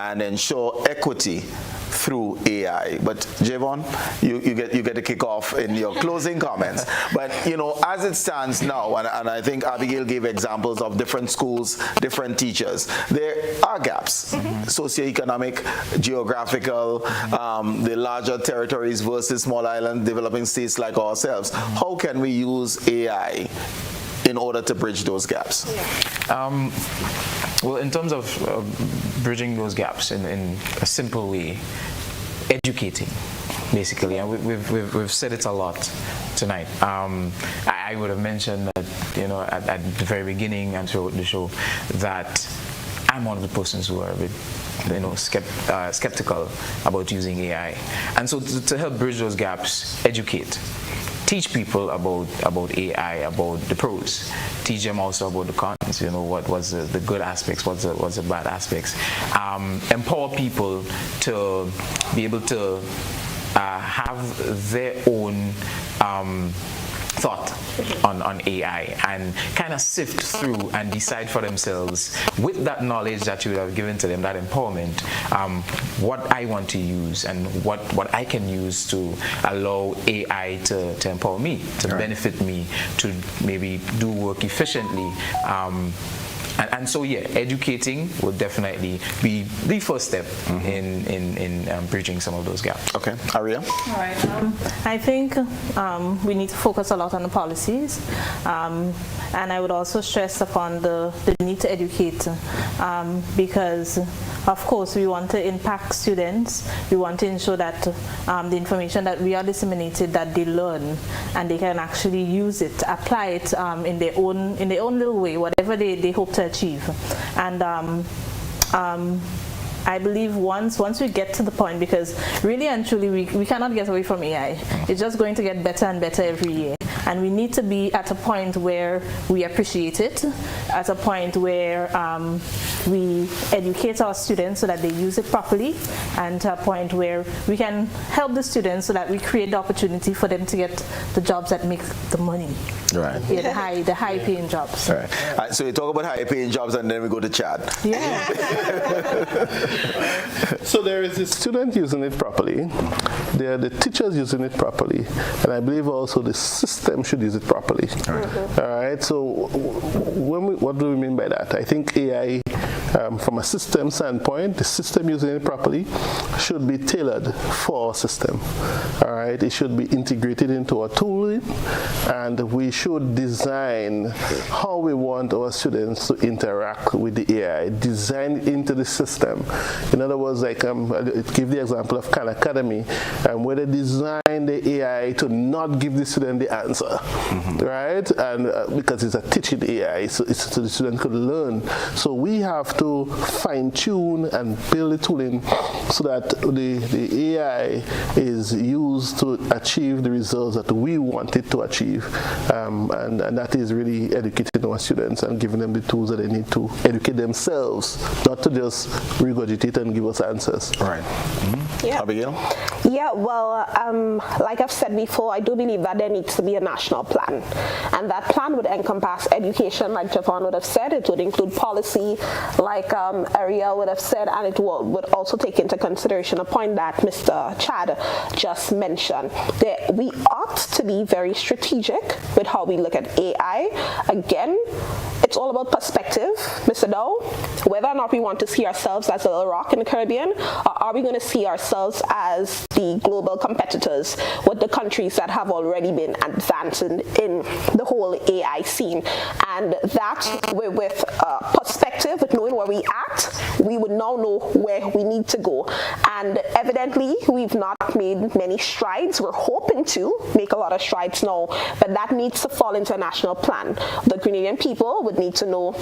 and ensure equity through AI. But Javon, you get to kick off in your closing comments. But as it stands now, and I think Abigail gave examples of different schools, different teachers, there are gaps, socioeconomic, geographical, the larger territories versus small island developing states like ourselves. How can we use AI in order to bridge those gaps? Well, in terms of bridging those gaps in a simple way, educating, basically, and we've said it a lot tonight. I would have mentioned that at the very beginning and throughout the show that I'm one of the persons who are a bit skeptical about using AI, and so to help bridge those gaps, educate. Teach people about AI, about the pros. Teach them also about the cons. What was the good aspects, what's the bad aspects. Empower people to be able to have their own thought on AI and kind of sift through and decide for themselves with that knowledge that you would have given to them, that empowerment, what I want to use and what I can use to allow AI to empower me, to benefit me, to maybe do work efficiently. And so, educating will definitely be the first step in bridging some of those gaps. Okay, Aria? All right. I think we need to focus a lot on the policies, and I would also stress upon the need to educate, because, of course, we want to impact students. We want to ensure that the information that we are disseminated, that they learn and they can actually use it, apply it in their own little way, whatever they hope to achieve. And I believe once we get to the point, because really and truly we cannot get away from AI. It's just going to get better and better every year. And we need to be at a point where we appreciate it, at a point where we educate our students so that they use it properly, and to a point where we can help the students so that we create the opportunity for them to get the jobs that make the money. Right. Yeah, the high paying jobs. Right. So you talk about high paying jobs and then we go to Chad. Yeah. So there is the student using it properly, there are the teachers using it properly, and I believe also the system should use it properly. All right. So what do we mean by that? I think AI from a system standpoint, the system using it properly should be tailored for our system. All right, it should be integrated into our tooling, and we should design how we want our students to interact with the AI, design into the system. In other words, like I'll give the example of Khan Academy, where they design the AI to not give the student the answer, right? And because it's a teaching AI, so the student could learn. So we have to fine-tune and build the tooling so that the AI is used to achieve the results that we want it to achieve, and that is really educating our students and giving them the tools that they need to educate themselves, not to just regurgitate and give us answers. Right. Yeah. Abigail? Yeah, well, like I've said before, I do believe that there needs to be a national plan. And that plan would encompass education, like Javon would have said. It would include policy, like Ariel would have said, and it would also take into consideration a point that Mr. Chad just mentioned. That we ought to be very strategic with how we look at AI. Again, it's all about perspective, Mr. Dowe. Whether or not we want to see ourselves as a little rock in the Caribbean, or are we going to see ourselves as the global competitors with the countries that have already been advancing in the whole AI scene? And that, with perspective, with knowing where we at, we would now know where we need to go. And evidently, we've not made many strides. We're hoping to make a lot of strides now, but that needs to fall into a national plan. The Grenadian people would need to know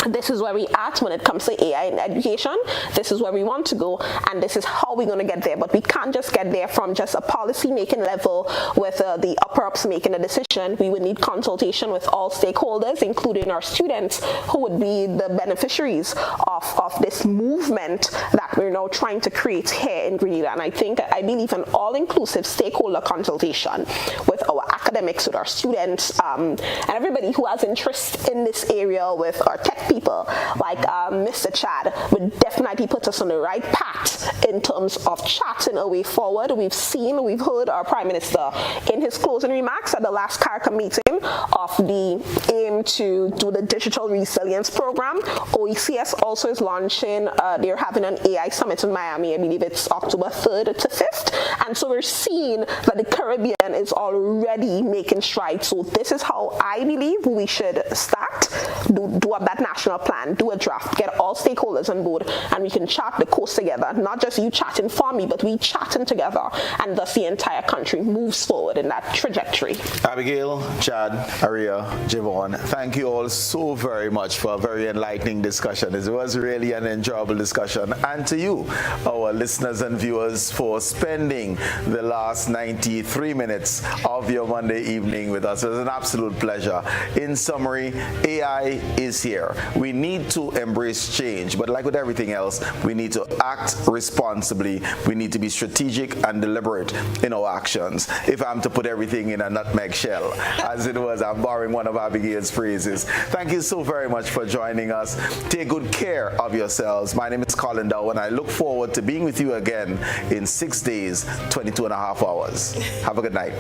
this is where we at when it comes to AI in education, this is where we want to go, and this is how we're going to get there. But we can't just get there from just a policy making level with the upper ups making a decision. We would need consultation with all stakeholders, including our students, who would be the beneficiaries of this movement that we're now trying to create here in Grenada. And I believe an all-inclusive stakeholder consultation with our academics, with our students, and everybody who has interest in this area, with our tech people, like Mr. Chad, would definitely put us on the right path in terms of charting a way forward. We've heard our Prime Minister in his closing remarks at the last CARICOM meeting of the aim to do the digital resilience program. OECS also is launching, they're having an AI summit in Miami. I believe it's October 3rd to 5th. And so we're seeing that the Caribbean is already making strides. So this is how I believe we should start, do up that national plan, do a draft, get all stakeholders on board, and we can chart the course together. Not just you chatting for me, but we chatting together, and thus the entire country moves forward in that trajectory. Abigail, Chad, Aria, Javon, thank you all so very much for a very enlightening discussion. It was really an enjoyable discussion. And to you, our listeners and viewers, for spending the last 93 minutes of your Monday evening with us. It was an absolute pleasure. In summary, AI is here. We need to embrace change, but like with everything else, we need to act responsibly. We need to be strategic and deliberate in our actions. If I'm to put everything in a nutmeg shell, as it was, I'm borrowing one of Abigail's phrases. Thank you so very much for joining us. Take good care of yourselves. My name is Colin Dowe, and I look forward to being with you again in 6 days, 22 and a half hours. Have a good night.